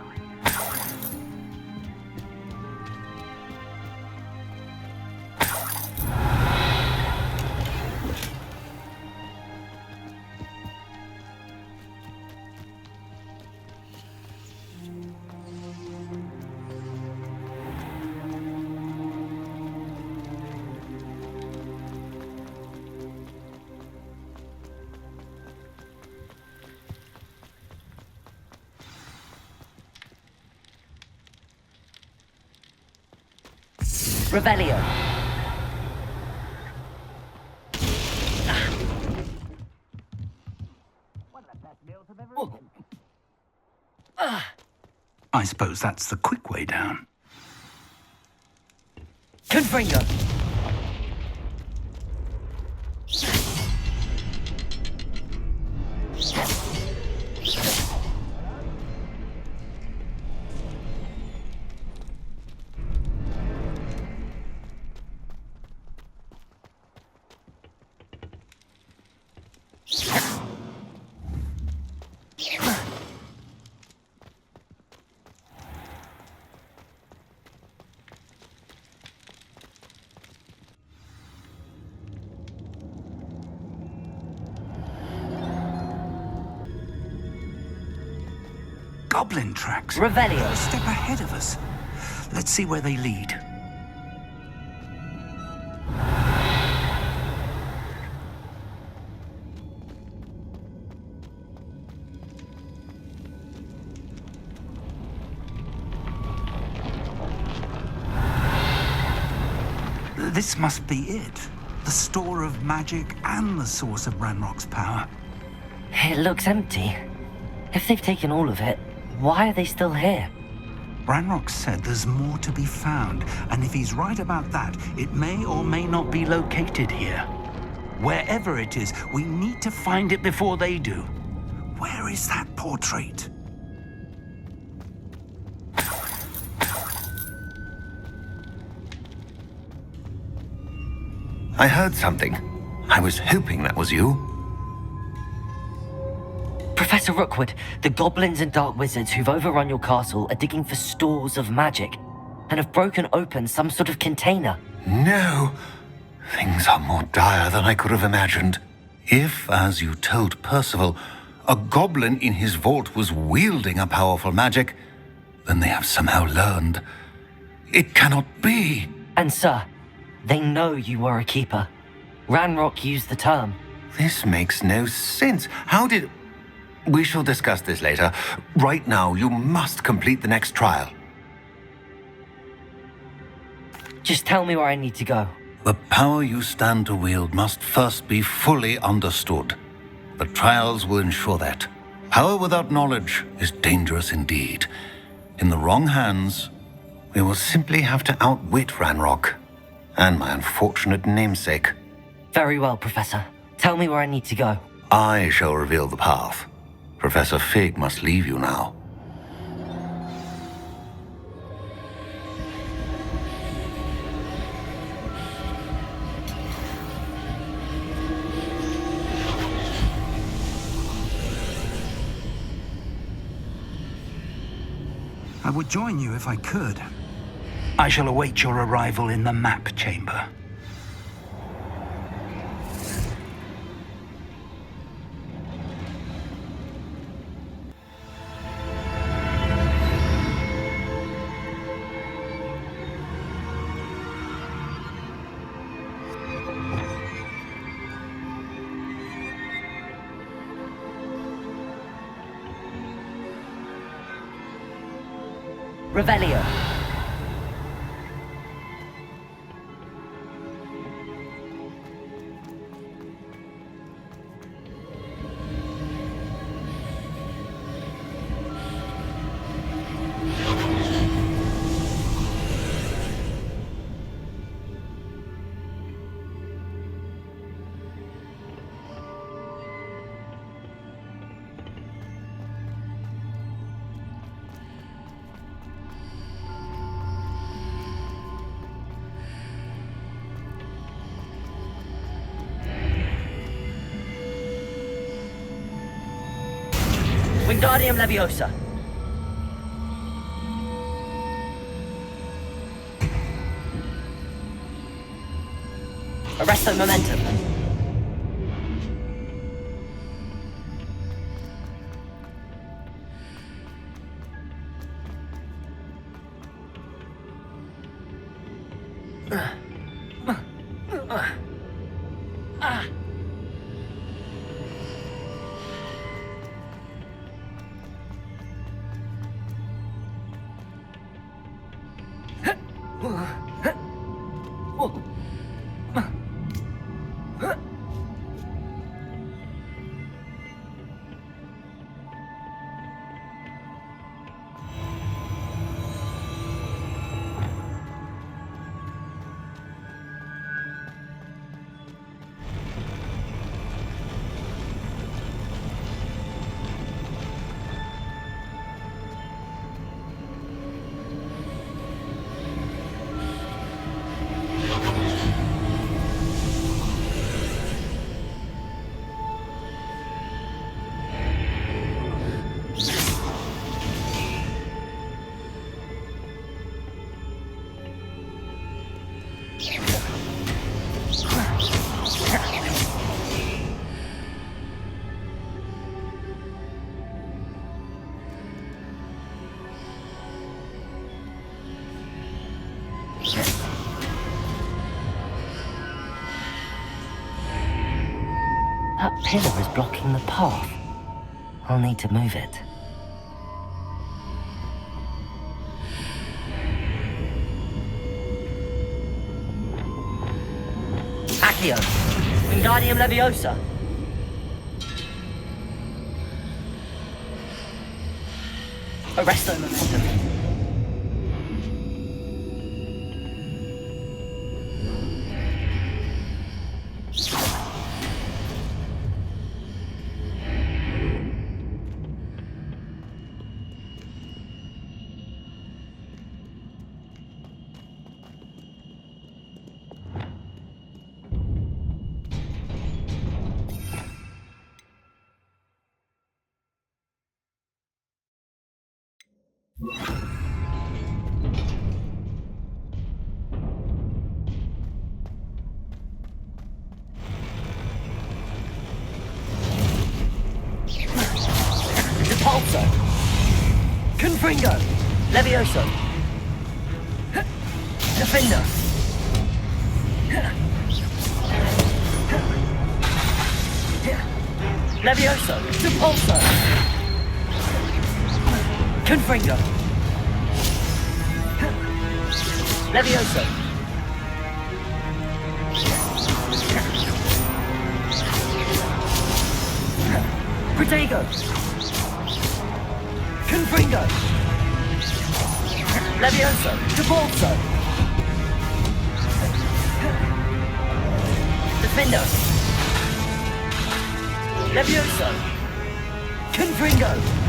Revelio. I suppose that's the quick way down. Confringo. Goblin tracks. Revelio. A step ahead of us. Let's see where they lead. This must be it. The store of magic and the source of Ranrock's power. It looks empty. If they've taken all of it, why are they still here? Ranrock said there's more to be found, and if he's right about that, it may or may not be located here. Wherever it is, we need to find it before they do. Where is that portrait? I heard something. I was hoping that was you. Professor Rookwood, the goblins and dark wizards who've overrun your castle are digging for stores of magic and have broken open some sort of container. No. Things are more dire than I could have imagined. If, as you told Percival, a goblin in his vault was wielding a powerful magic, Then they have somehow learned. It cannot be. And sir, they know you were a keeper. Ranrock used the term. This makes no sense. How did... We shall discuss this later. Right now, you must complete the next trial. Just tell me where I need to go. The power you stand to wield must first be fully understood. The trials will ensure that. Power without knowledge is dangerous indeed. In the wrong hands, we will simply have to outwit Ranrock and my unfortunate namesake. Very well, Professor. Tell me where I need to go. I shall reveal the path. Professor Fig must leave you now. I would join you if I could. I shall await your arrival in the map chamber. Revelio. Wingardium Leviosa. Arresto Momentum. That pillar is blocking the path. I'll need to move it. Accio. Wingardium Leviosa. Arresto Momentum. You Levioso. Defender. Levioso. Repulsor. Confringo. Levioso. Protego. Confringo. Levioso. Repulsor. Defender. Levioso. Confringo.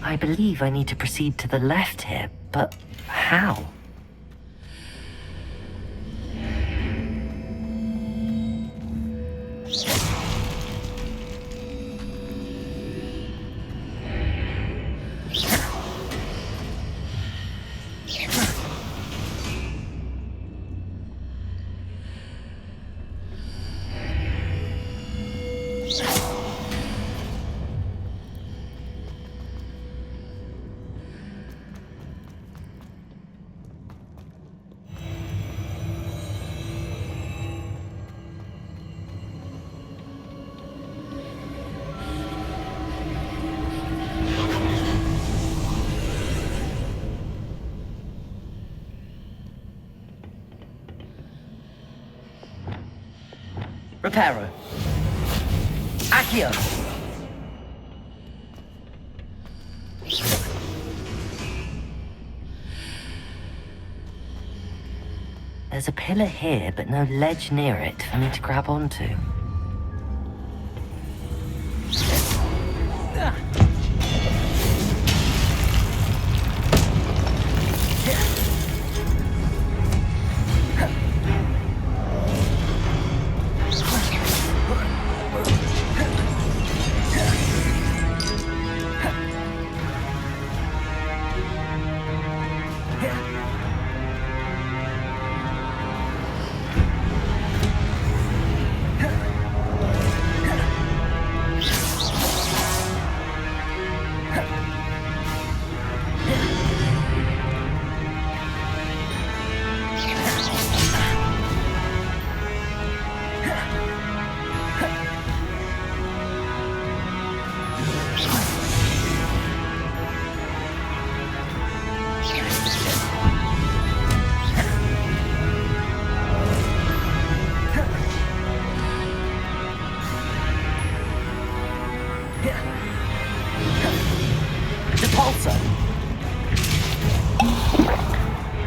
I believe I need to proceed to the left here, but how? Reparo. Accio. There's a pillar here, but no ledge near it for me to grab onto.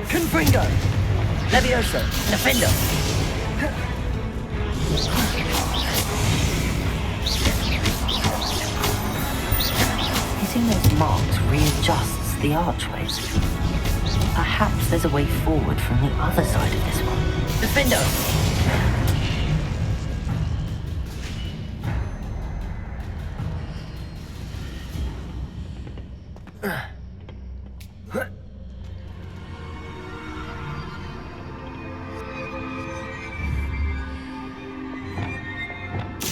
Confringo! Levioso! Defender! Hitting those marks readjusts the archways. Perhaps there's a way forward from the other side of this one. Defender!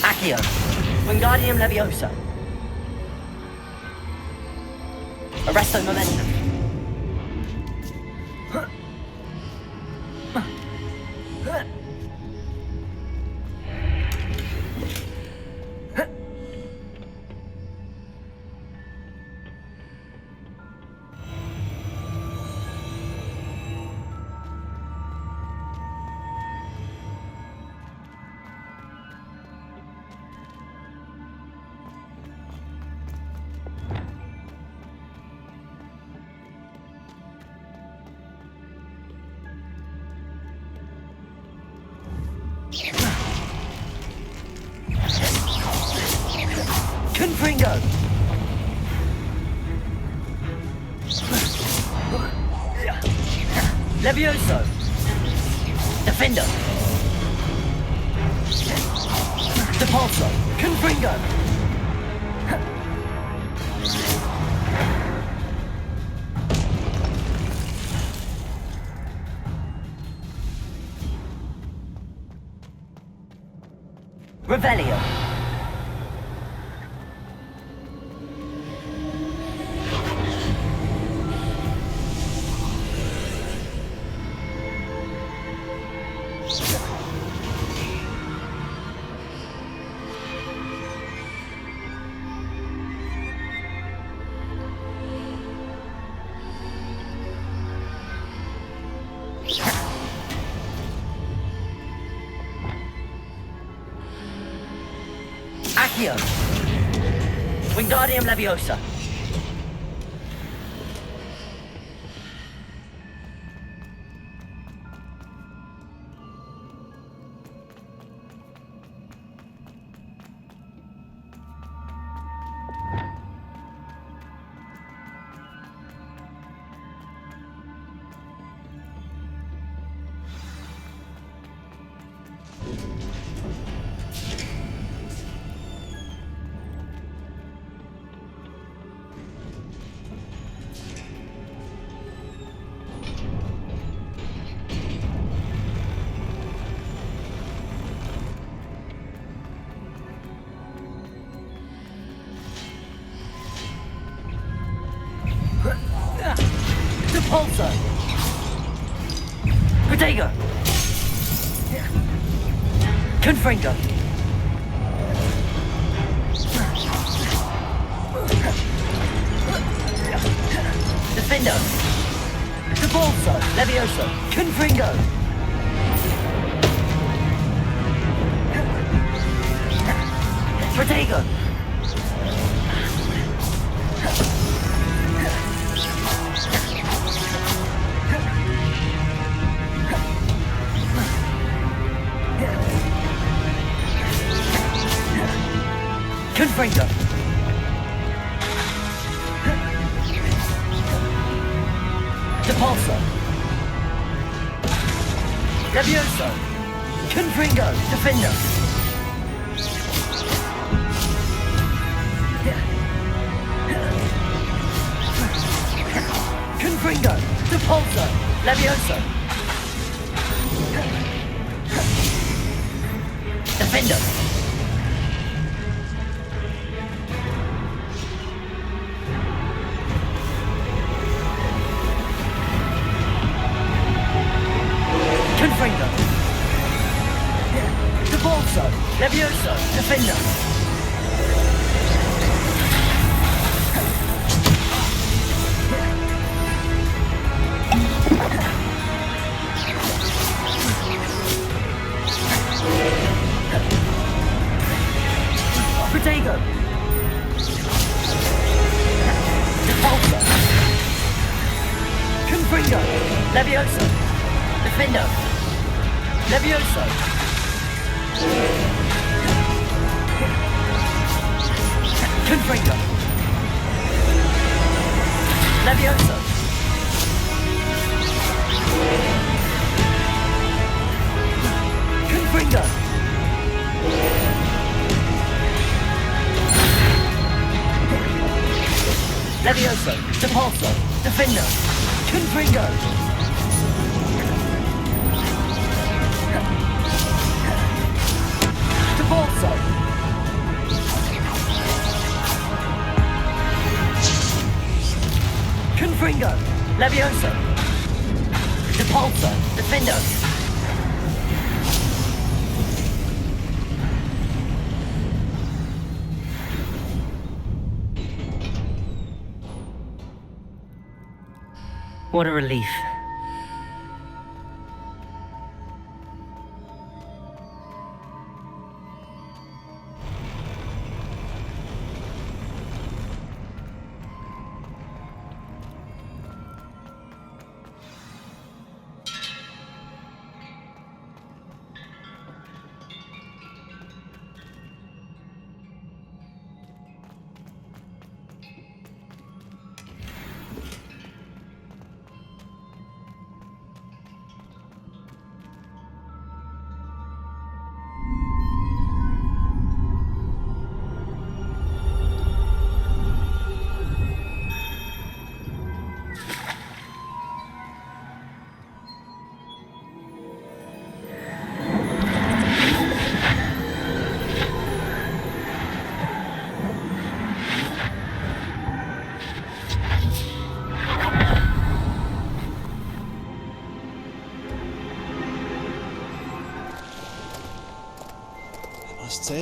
Accio. Wingardium Leviosa. Arresto Momentum. Confringo! Levioso! Defender! Depulso! Confringo! Revelio! Accio! Wingardium Leviosa! Depulso! Protego! Confringo! Defendo! Depulso! Levioso! Confringo! Protego! Confringo! Depulso! Levioso! Confringo! Defendo! Confringo! Depulso! Levioso! Defendo! Confringo! Depulso! Levioso! Defendo! Protego! Depulso! Confringo! Levioso! Defendo! Levioso! Confringo! Levioso! Confringo! Levioso! Depulso! Defendo! Confringo! Depulso! Confringo! Levioso! Depulso! Defendo! What a relief.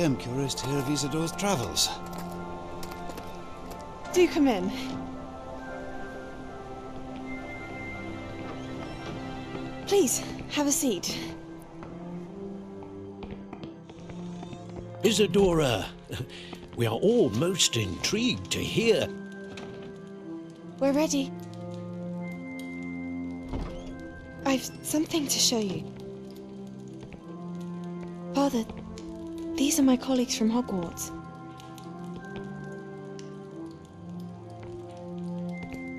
am curious to hear of Isadora's travels. Do come in. Please, have a seat. Isadora, we are all most intrigued to hear. We're ready. I've something to show you. Father, these are my colleagues from Hogwarts.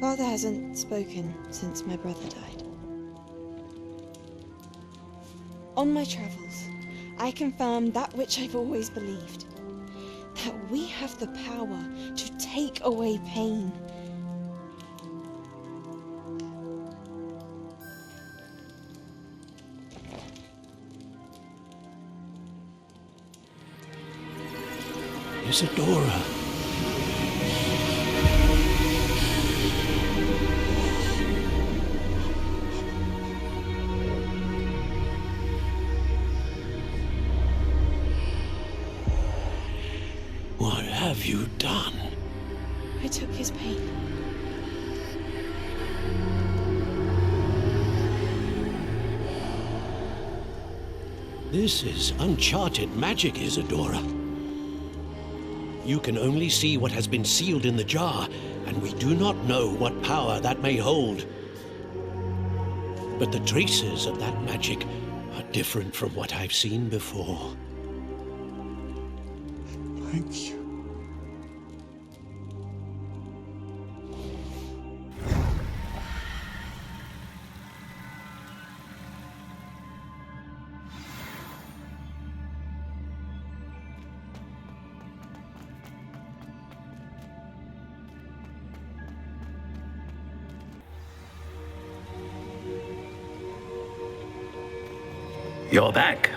Father hasn't spoken since my brother died. On my travels, I confirmed that which I've always believed. That we have the power to take away pain. Isadora. What have you done? I took his pain. This is uncharted magic, Isadora. You can only see what has been sealed in the jar, and we do not know what power that may hold. But the traces of that magic are different from what I've seen before. Thank you. You're back.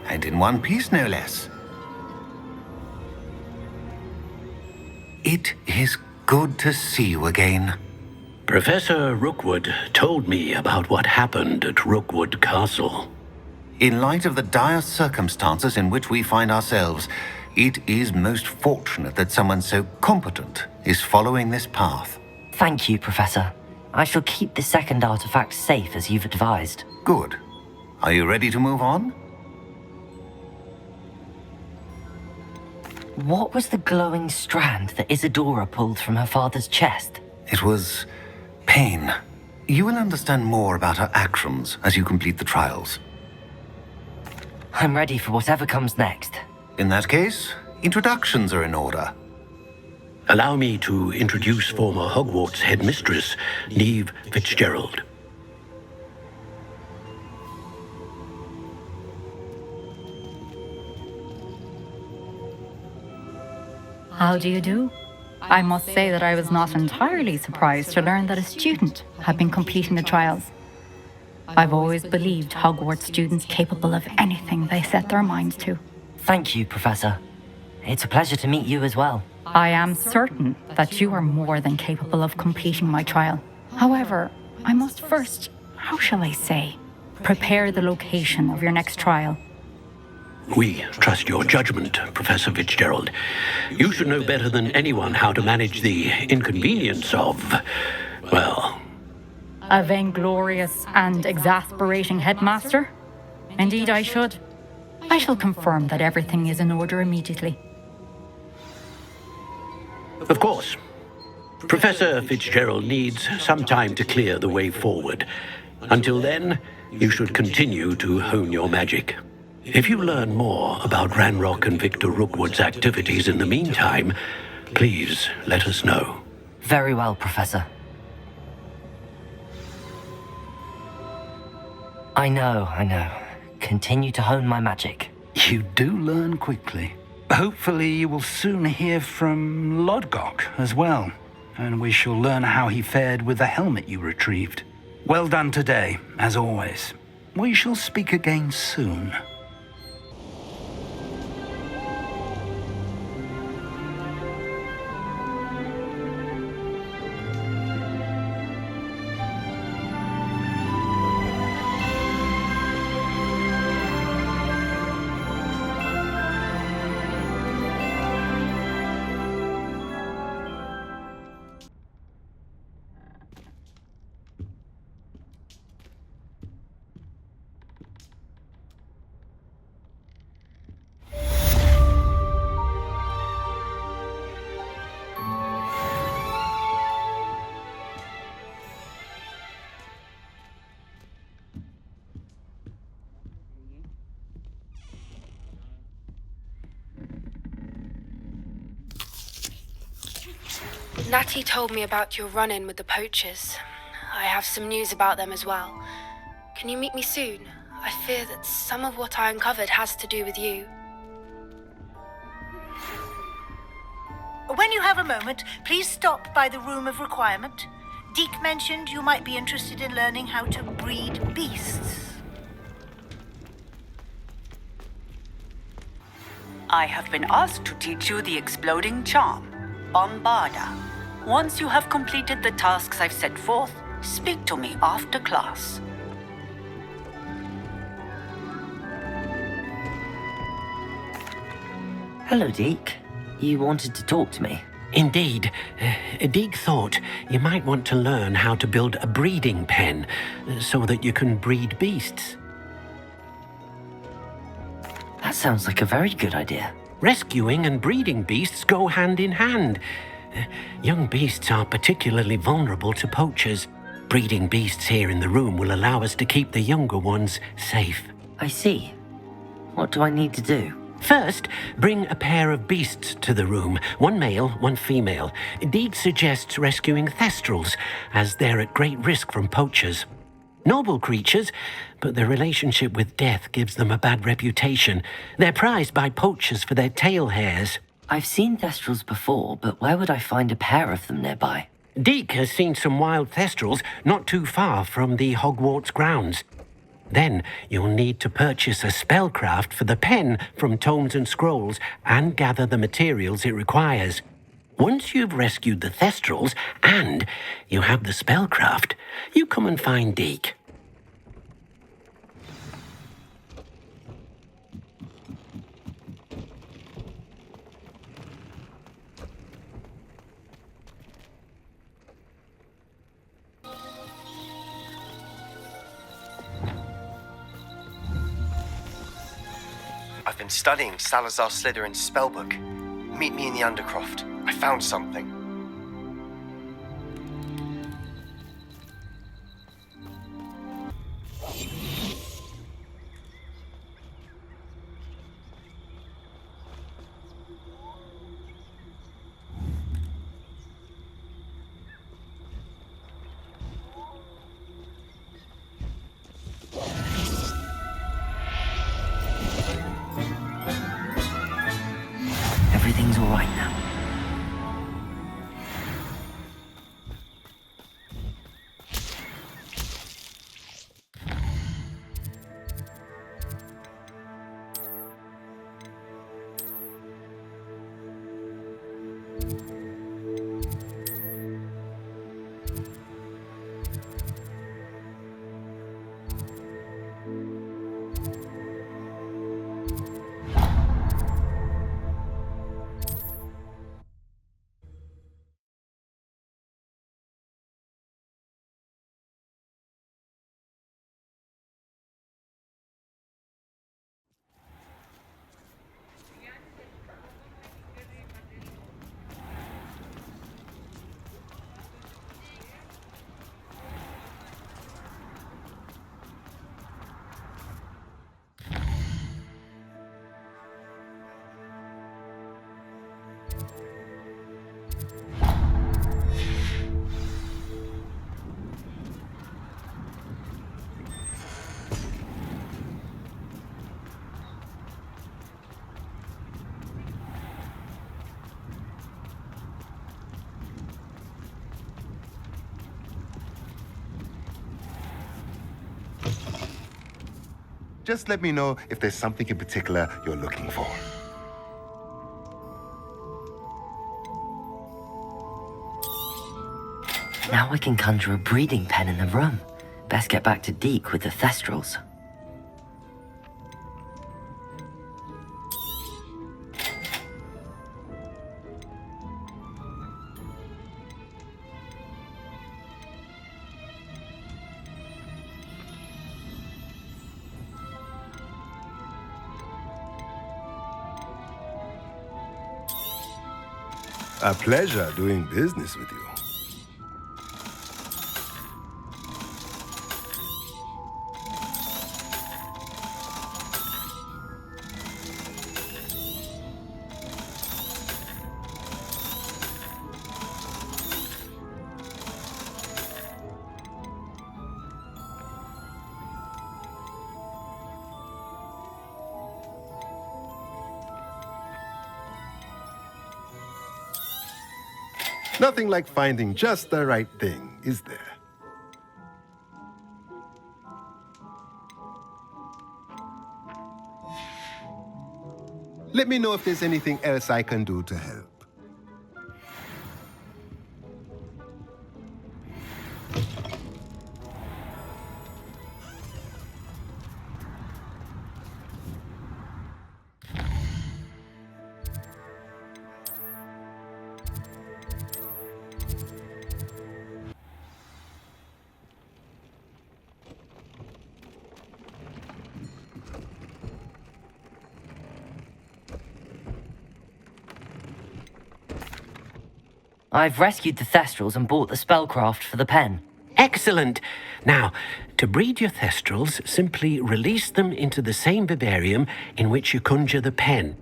And in one piece, no less. It is good to see you again. Professor Rookwood told me about what happened at Rookwood Castle. In light of the dire circumstances in which we find ourselves, it is most fortunate that someone so competent is following this path. Thank you, Professor. I shall keep the second artifact safe as you've advised. Good. Are you ready to move on? What was the glowing strand that Isadora pulled from her father's chest? It was pain. You will understand more about her actions as you complete the trials. I'm ready for whatever comes next. In that case, introductions are in order. Allow me to introduce former Hogwarts headmistress, Neve Fitzgerald. How do you do? I must say that I was not entirely surprised to learn that a student had been completing the trials. I've always believed Hogwarts students capable of anything they set their minds to. Thank you, Professor. It's a pleasure to meet you as well. I am certain that you are more than capable of completing my trial. However, I must first, how shall I say, prepare the location of your next trial. We trust your judgment, Professor Fitzgerald. You should know better than anyone how to manage the inconvenience of, well... A vainglorious and exasperating headmaster? Indeed I should. I shall confirm that everything is in order immediately. Of course. Professor Fitzgerald needs some time to clear the way forward. Until then, you should continue to hone your magic. If you learn more about Ranrock and Victor Rookwood's activities in the meantime, please let us know. Very well, Professor. I know. Continue to hone my magic. You do learn quickly. Hopefully you will soon hear from Lodgok as well, and we shall learn how he fared with the helmet you retrieved. Well done today, as always. We shall speak again soon. Natty told me about your run-in with the poachers. I have some news about them as well. Can you meet me soon? I fear that some of what I uncovered has to do with you. When you have a moment, please stop by the Room of Requirement. Deke mentioned you might be interested in learning how to breed beasts. I have been asked to teach you the exploding charm, Bombarda. Once you have completed the tasks I've set forth, speak to me after class. Hello, Deke. You wanted to talk to me? Indeed. Deke thought you might want to learn how to build a breeding pen so that you can breed beasts. That sounds like a very good idea. Rescuing and breeding beasts go hand in hand. Young beasts are particularly vulnerable to poachers. Breeding beasts here in the room will allow us to keep the younger ones safe. I see. What do I need to do? First, bring a pair of beasts to the room. One male, one female. Deke suggests rescuing thestrals, as they're at great risk from poachers. Noble creatures, but their relationship with death gives them a bad reputation. They're prized by poachers for their tail hairs. I've seen thestrals before, but where would I find a pair of them nearby? Deke has seen some wild thestrals not too far from the Hogwarts grounds. Then you'll need to purchase a spellcraft for the pen from Tomes and Scrolls and gather the materials it requires. Once you've rescued the thestrals and you have the spellcraft, you come and find Deke. I've been studying Salazar Slytherin's spellbook. Meet me in the undercroft. I found something. Everything's all right now. Just let me know if there's something in particular you're looking for. Now I can conjure a breeding pen in the room. Best get back to Deke with the thestrals. A pleasure doing business with you. Nothing like finding just the right thing, is there? Let me know if there's anything else I can do to help. I've rescued the Thestrals and bought the spellcraft for the pen. Excellent. Now, to breed your Thestrals, simply release them into the same vivarium in which you conjure the pen.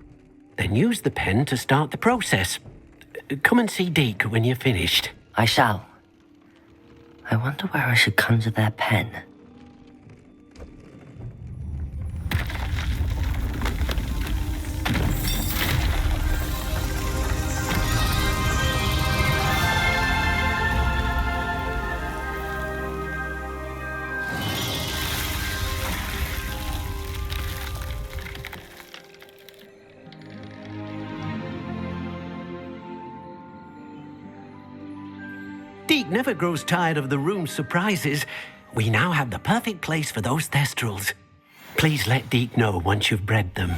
Then use the pen to start the process. Come and see Deke when you're finished. I shall. I wonder where I should conjure their pen. Deke never grows tired of the room's surprises. We now have the perfect place for those Thestrals. Please let Deke know once you've bred them.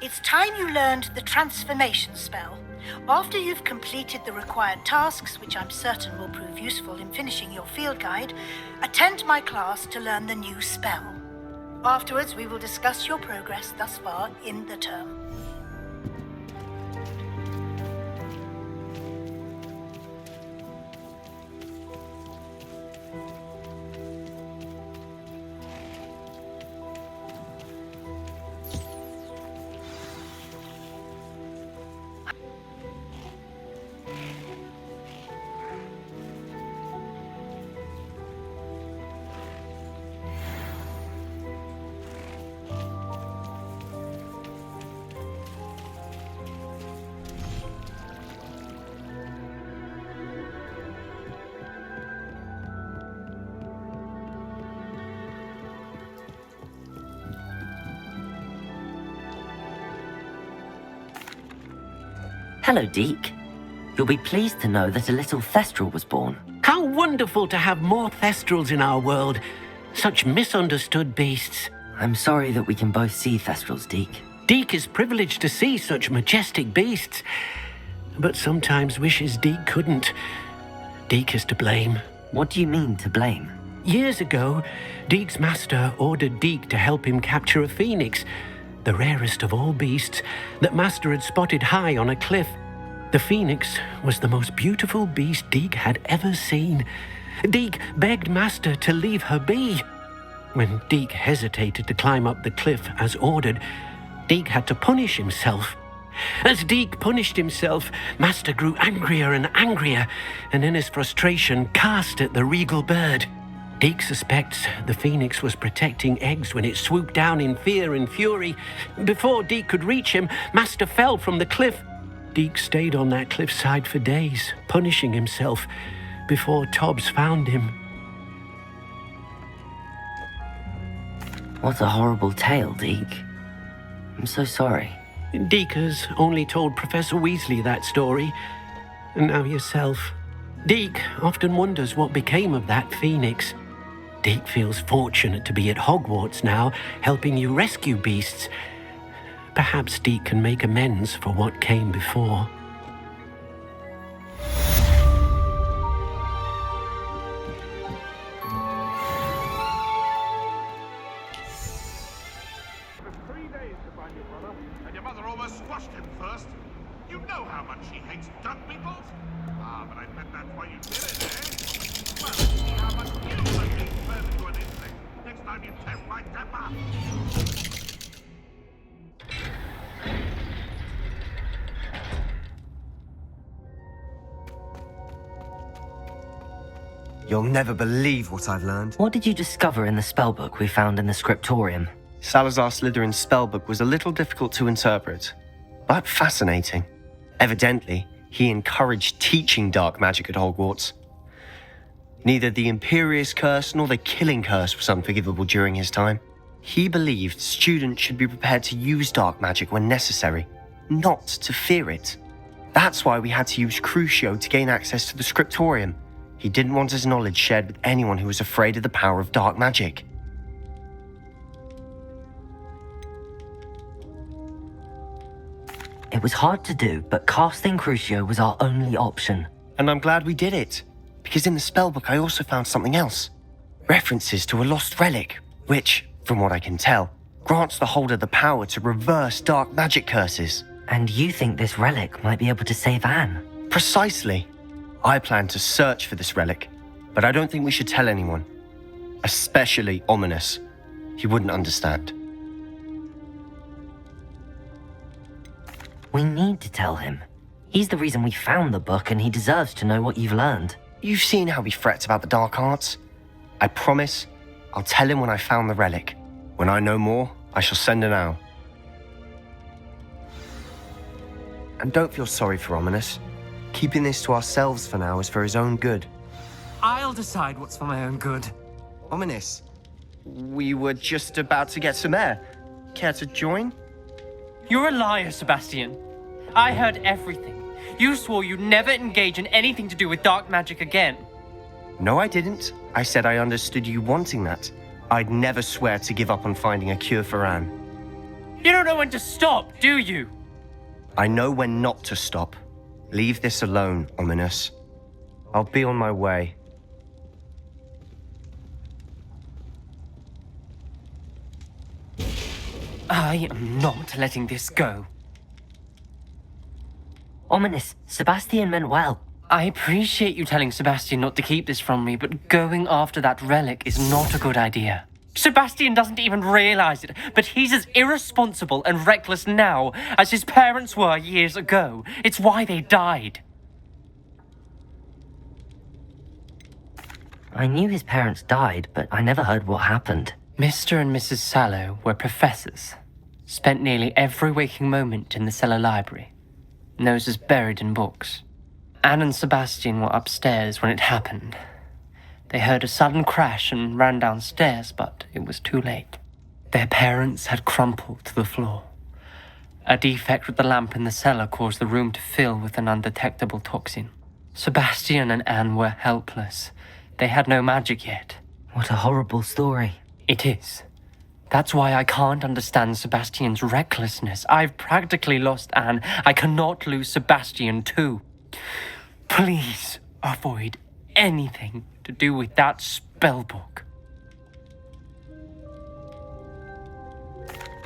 It's time you learned the transformation spell. After you've completed the required tasks, which I'm certain will prove useful in finishing your field guide, attend my class to learn the new spell. Afterwards, we will discuss your progress thus far in the term. Hello, Deke. You'll be pleased to know that a little Thestral was born. How wonderful to have more Thestrals in our world. Such misunderstood beasts. I'm sorry that we can both see Thestrals, Deke. Deke is privileged to see such majestic beasts, but sometimes wishes Deke couldn't. Deke is to blame. What do you mean, to blame? Years ago, Deke's master ordered Deke to help him capture a phoenix, the rarest of all beasts, that master had spotted high on a cliff. The phoenix was the most beautiful beast Deke had ever seen. Deke begged master to leave her be. When Deke hesitated to climb up the cliff as ordered, Deke had to punish himself. As Deke punished himself, master grew angrier and angrier, and in his frustration cast at the regal bird. Deke suspects the phoenix was protecting eggs when it swooped down in fear and fury. Before Deke could reach him, master fell from the cliff. Deke stayed on that cliffside for days, punishing himself, before Tobbs found him. What a horrible tale, Deke. I'm so sorry. Deke has only told Professor Weasley that story, and now yourself. Deke often wonders what became of that phoenix. Deke feels fortunate to be at Hogwarts now, helping you rescue beasts. Perhaps Deke can make amends for what came before. Squashed him first. You know how much she hates dung beetles. Ah, but I bet that's why you did it, eh? Well, see how much you like being turned into an insect next time you test my temper. You'll never believe what I've learned. What did you discover in the spellbook we found in the scriptorium? Salazar Slytherin's spellbook was a little difficult to interpret, but fascinating. Evidently, he encouraged teaching dark magic at Hogwarts. Neither the Imperious Curse nor the Killing Curse was unforgivable during his time. He believed students should be prepared to use dark magic when necessary, not to fear it. That's why we had to use Crucio to gain access to the scriptorium. He didn't want his knowledge shared with anyone who was afraid of the power of dark magic. It was hard to do, but casting Crucio was our only option. And I'm glad we did it, because in the spellbook I also found something else. References to a lost relic, which, from what I can tell, grants the holder the power to reverse dark magic curses. And you think this relic might be able to save Anne? Precisely. I plan to search for this relic, but I don't think we should tell anyone. Especially Ominous. He wouldn't understand. We need to tell him. He's the reason we found the book, and he deserves to know what you've learned. You've seen how he frets about the dark arts. I promise I'll tell him when I found the relic. When I know more, I shall send an owl. And don't feel sorry for Ominous. Keeping this to ourselves for now is for his own good. I'll decide what's for my own good. Ominous, we were just about to get some air. Care to join? You're a liar, Sebastian. I heard everything. You swore you'd never engage in anything to do with dark magic again. No, I didn't. I said I understood you wanting that. I'd never swear to give up on finding a cure for Anne. You don't know when to stop, do you? I know when not to stop. Leave this alone, Ominous. I'll be on my way. I am not letting this go. Ominous, Sebastian meant well. I appreciate you telling Sebastian not to keep this from me, but going after that relic is not a good idea. Sebastian doesn't even realize it, but he's as irresponsible and reckless now as his parents were years ago. It's why they died. I knew his parents died, but I never heard what happened. Mr. and Mrs. Sallow were professors. Spent nearly every waking moment in the cellar library. Noses buried in books. Anne and Sebastian were upstairs when it happened. They heard a sudden crash and ran downstairs, but it was too late. Their parents had crumpled to the floor. A defect with the lamp in the cellar caused the room to fill with an undetectable toxin. Sebastian and Anne were helpless. They had no magic yet. What a horrible story. It is. That's why I can't understand Sebastian's recklessness. I've practically lost Anne. I cannot lose Sebastian too. Please avoid anything to do with that spellbook.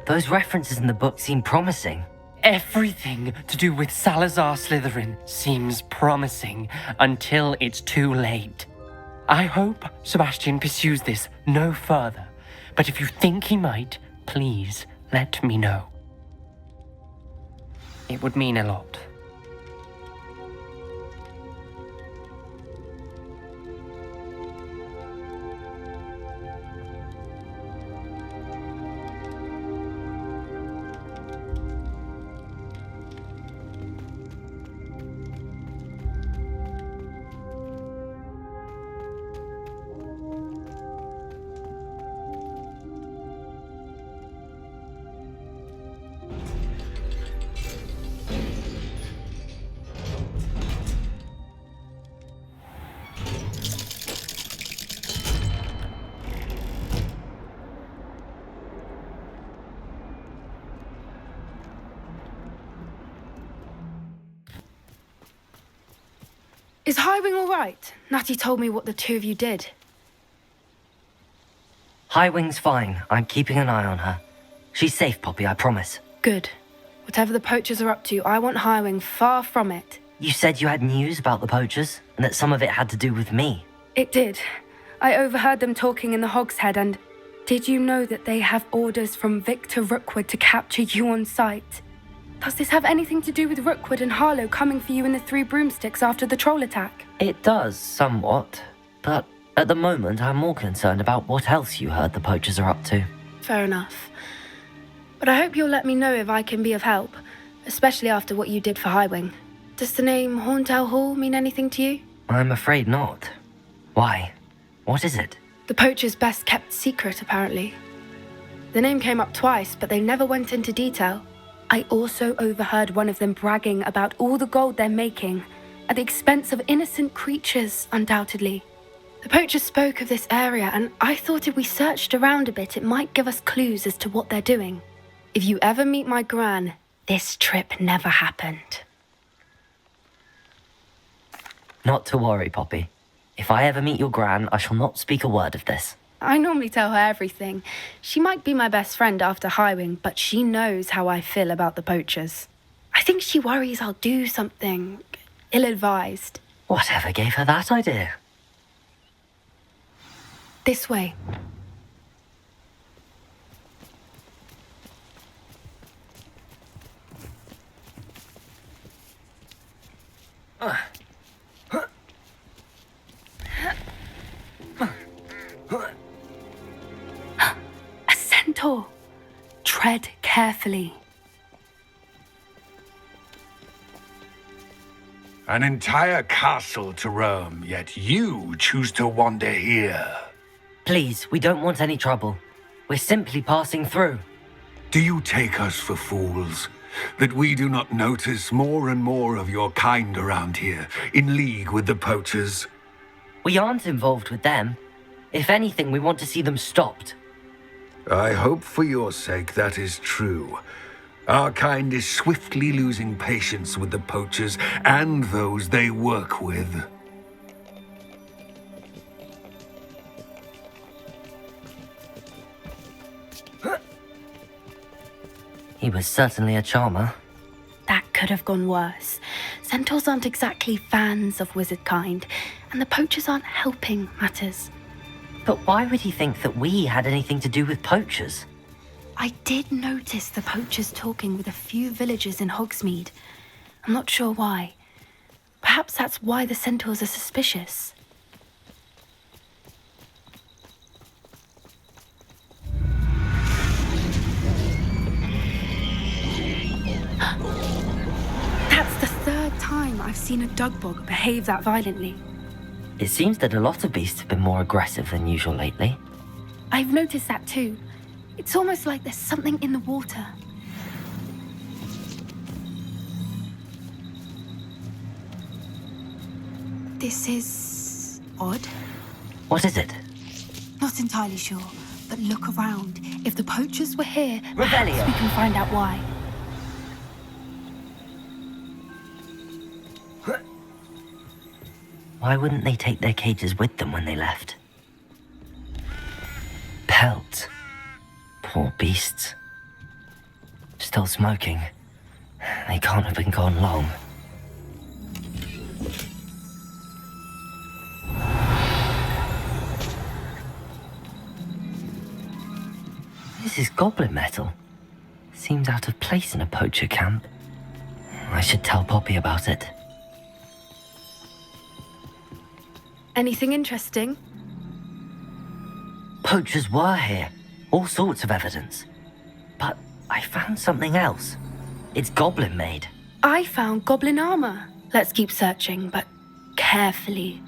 Those references in the book seem promising. Everything to do with Salazar Slytherin seems promising until it's too late. I hope Sebastian pursues this no further, but if you think he might, please let me know. It would mean a lot. Is Highwing all right? Natty told me what the two of you did. Highwing's fine. I'm keeping an eye on her. She's safe, Poppy, I promise. Good. Whatever the poachers are up to, I want Highwing far from it. You said you had news about the poachers, and that some of it had to do with me. It did. I overheard them talking in the Hogshead, and did you know that they have orders from Victor Rookwood to capture you on sight? Does this have anything to do with Rookwood and Harlow coming for you in the Three Broomsticks after the troll attack? It does, somewhat. But at the moment, I'm more concerned about what else you heard the poachers are up to. Fair enough. But I hope you'll let me know if I can be of help, especially after what you did for Highwing. Does the name Horntail Hall mean anything to you? I'm afraid not. Why? What is it? The poachers' best kept secret, apparently. The name came up twice, but they never went into detail. I also overheard one of them bragging about all the gold they're making, at the expense of innocent creatures, undoubtedly. The poachers spoke of this area, and I thought if we searched around a bit, it might give us clues as to what they're doing. If you ever meet my gran, this trip never happened. Not to worry, Poppy. If I ever meet your gran, I shall not speak a word of this. I normally tell her everything. She might be my best friend after Highwing, but she knows how I feel about the poachers. I think she worries I'll do something ill-advised. Whatever gave her that idea? This way. A centaur. Tread carefully. An entire castle to roam, yet you choose to wander here. Please, we don't want any trouble. We're simply passing through. Do you take us for fools? That we do not notice more and more of your kind around here, in league with the poachers? We aren't involved with them. If anything, we want to see them stopped. I hope for your sake that is true. Our kind is swiftly losing patience with the poachers and those they work with. He was certainly a charmer. That could have gone worse. Centaurs aren't exactly fans of wizard kind, and the poachers aren't helping matters. But why would he think that we had anything to do with poachers? I did notice the poachers talking with a few villagers in Hogsmeade. I'm not sure why. Perhaps that's why the centaurs are suspicious. That's the third time I've seen a dugbog behave that violently. It seems that a lot of beasts have been more aggressive than usual lately. I've noticed that too. It's almost like there's something in the water. This is odd. What is it? Not entirely sure, but look around. If the poachers were here, Revelio. perhaps we can find out why. Why wouldn't they take their cages with them when they left? Pelt. Poor beasts. Still smoking. They can't have been gone long. This is goblin metal. Seems out of place in a poacher camp. I should tell Poppy about it. Anything interesting? Poachers were here. All sorts of evidence. But I found something else. It's goblin made. I found goblin armor. Let's keep searching, but carefully.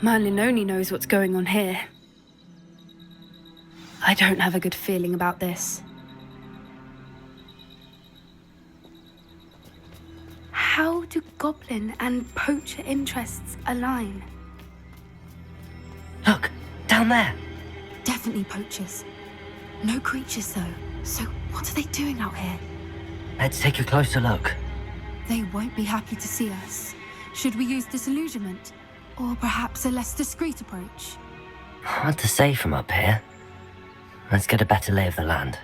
Merlin only knows what's going on here. I don't have a good feeling about this. How do goblin and poacher interests align? Look, down there. Definitely poachers. No creatures though. So what are they doing out here? Let's take a closer look. They won't be happy to see us. Should we use disillusionment? Or perhaps a less discreet approach? Hard to say from up here. Let's get a better lay of the land.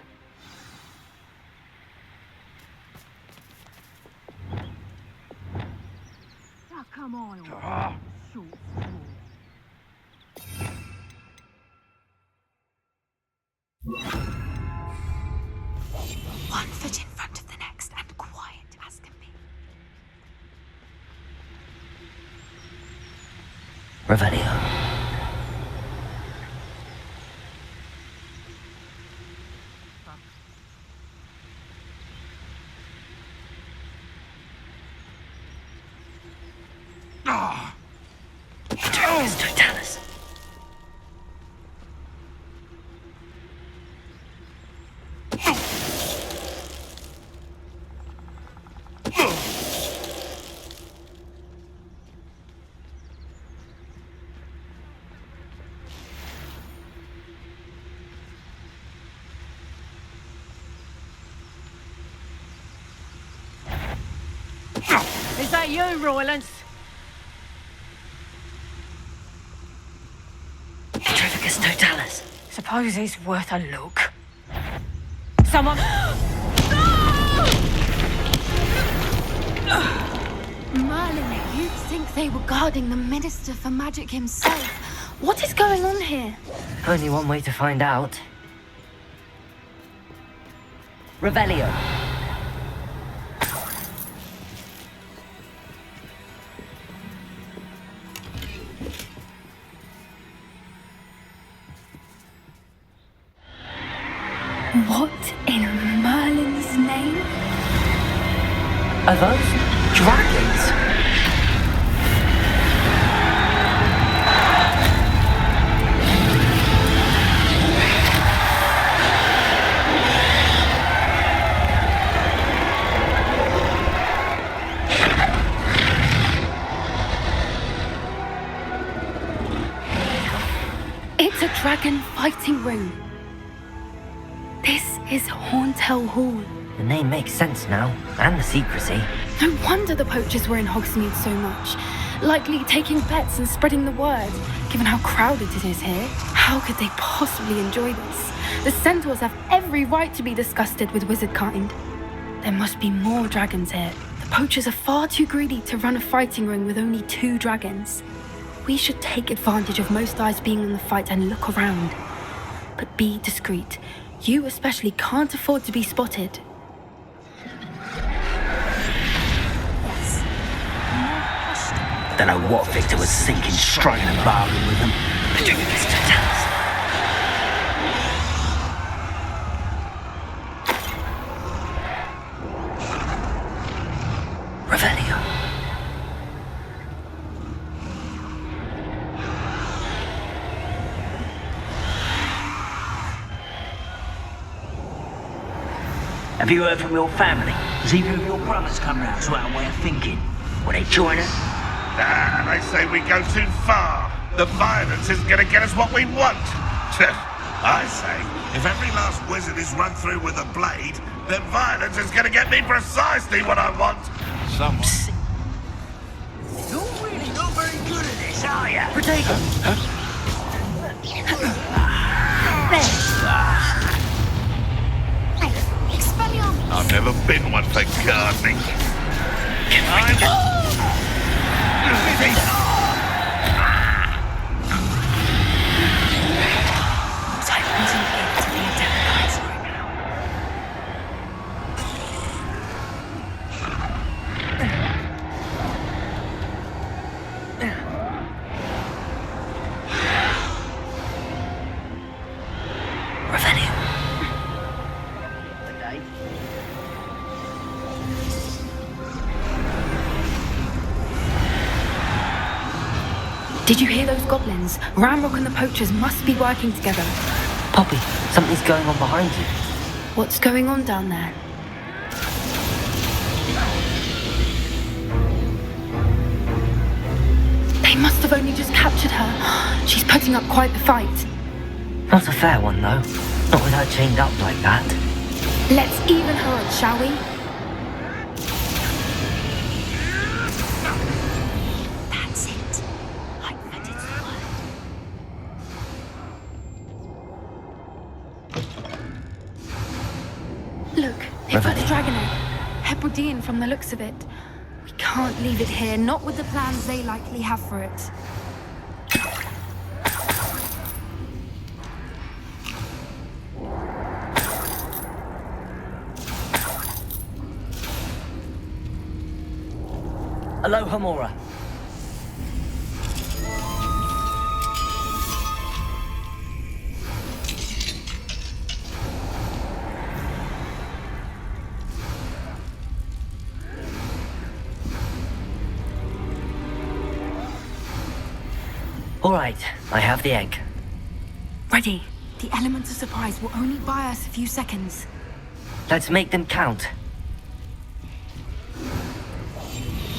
Now come on. One foot in front of the next and quiet as can be. Revelio. Totalis. Is that you, Roylance? Trificus Totalis. Suppose it's worth a look. Someone... Merlin, you'd think they were guarding the Minister for Magic himself. What is going on here? Only one way to find out. Revelio. What in Merlin's name? Are those dragons? It's a dragon fighting ring. This is Horntail Hall. The name makes sense now, and the secrecy. No wonder the poachers were in Hogsmeade so much. Likely taking bets and spreading the word. Given how crowded it is here, how could they possibly enjoy this? The centaurs have every right to be disgusted with wizard kind. There must be more dragons here. The poachers are far too greedy to run a fighting ring with only 2 dragons. We should take advantage of most eyes being on the fight and look around. But be discreet. You especially can't afford to be spotted. Don't know what Victor was thinking, striking a bargain with them. Trificus Totalis. Revelio. Have you heard from your family? Has either of your brothers come round to our way of thinking? Will they join us? Nah, they say we go too far. The violence isn't going to get us what we want. I say, if every last wizard is run through with a blade, then violence is going to get me precisely what I want. Someone... You're really not very good at this, are you? Protego! Expelliarmus! I've never been one for gardening. Did you hear those goblins? Ramrock and the poachers must be working together. Poppy, something's going on behind you. What's going on down there? They must have only just captured her. She's putting up quite the fight. Not a fair one, though. Not with her chained up like that. Let's even her up, shall we? It's got the dragon egg. Hebridean from the looks of it. We can't leave it here, not with the plans they likely have for it. Aloha, Mora. All right, I have the egg. Ready. The element of surprise will only buy us a few seconds. Let's make them count.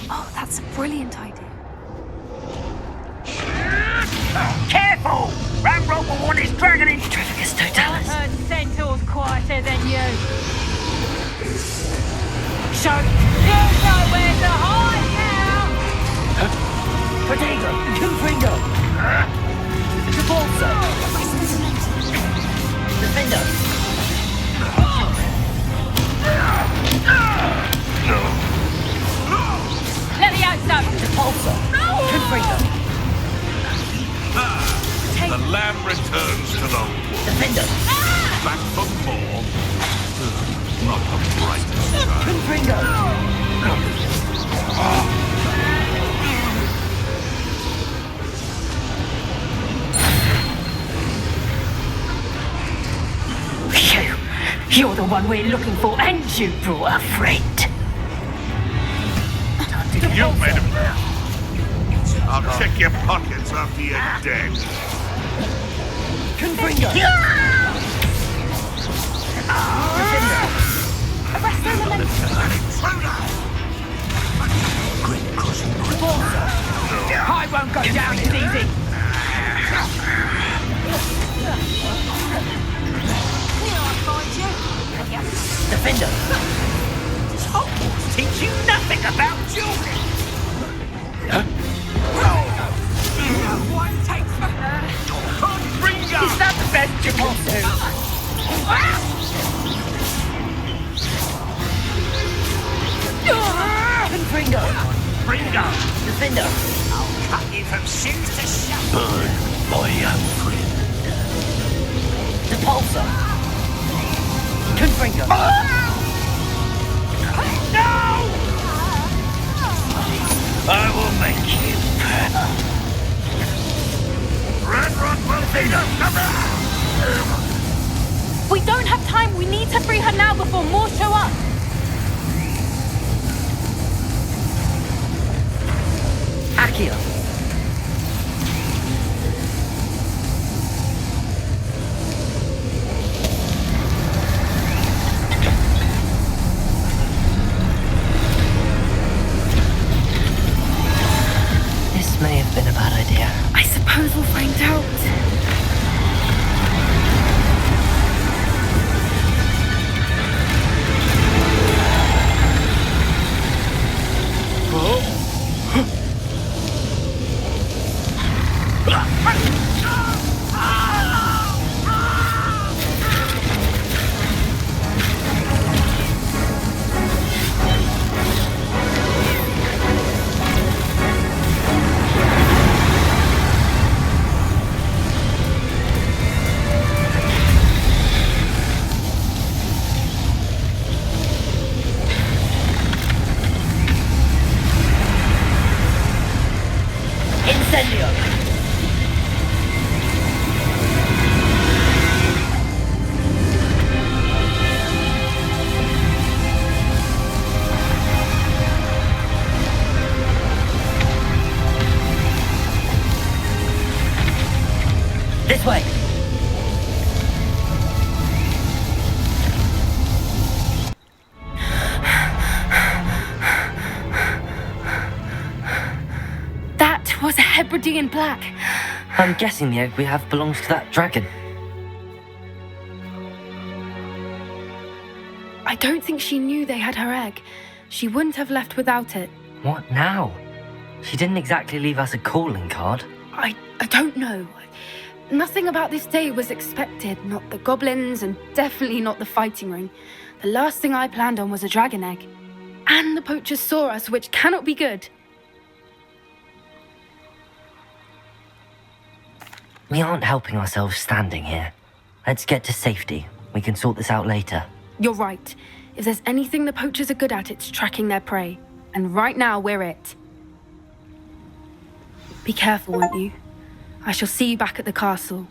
Oh, that's a brilliant idea. Careful! Ramrock will want his dragon in. Trafficus, don't tell us. Her centaur's quieter than you. So, you know where to hide now! Protego! Confringo! Repulsor! Defender! Let me out, son! Repulsor! Confringo! The lamb returns to the wood. Defender! Back for more. Not the brightest side. Confringo! You're the one we're looking for, and you brought a friend. You made him. I'll check your pockets after you're dead. Confringo! Arrest them and I won't go down as easy. I'll find you. Defender! Does Hogwarts teach you nothing about children? One takes for her. Is that the best you can do? Confringo! Ringo! Defender! I'll cut you from shins to shuffle. Burn, my young friend. Repulsor! Confringo! No! I will make you. Ranrock will be the We don't have time. We need to free her now before more show up. Accio! This may have been a bad idea. I suppose we'll find out. Incendio! This way! That was a Hebridean black. I'm guessing the egg we have belongs to that dragon. I don't think she knew they had her egg. She wouldn't have left without it. What now? She didn't exactly leave us a calling card. I don't know. Nothing about this day was expected. Not the goblins, and definitely not the fighting ring. The last thing I planned on was a dragon egg. And the poachers saw us, which cannot be good. We aren't helping ourselves standing here. Let's get to safety. We can sort this out later. You're right. If there's anything the poachers are good at, it's tracking their prey. And right now, we're it. Be careful, won't you? I shall see you back at the castle.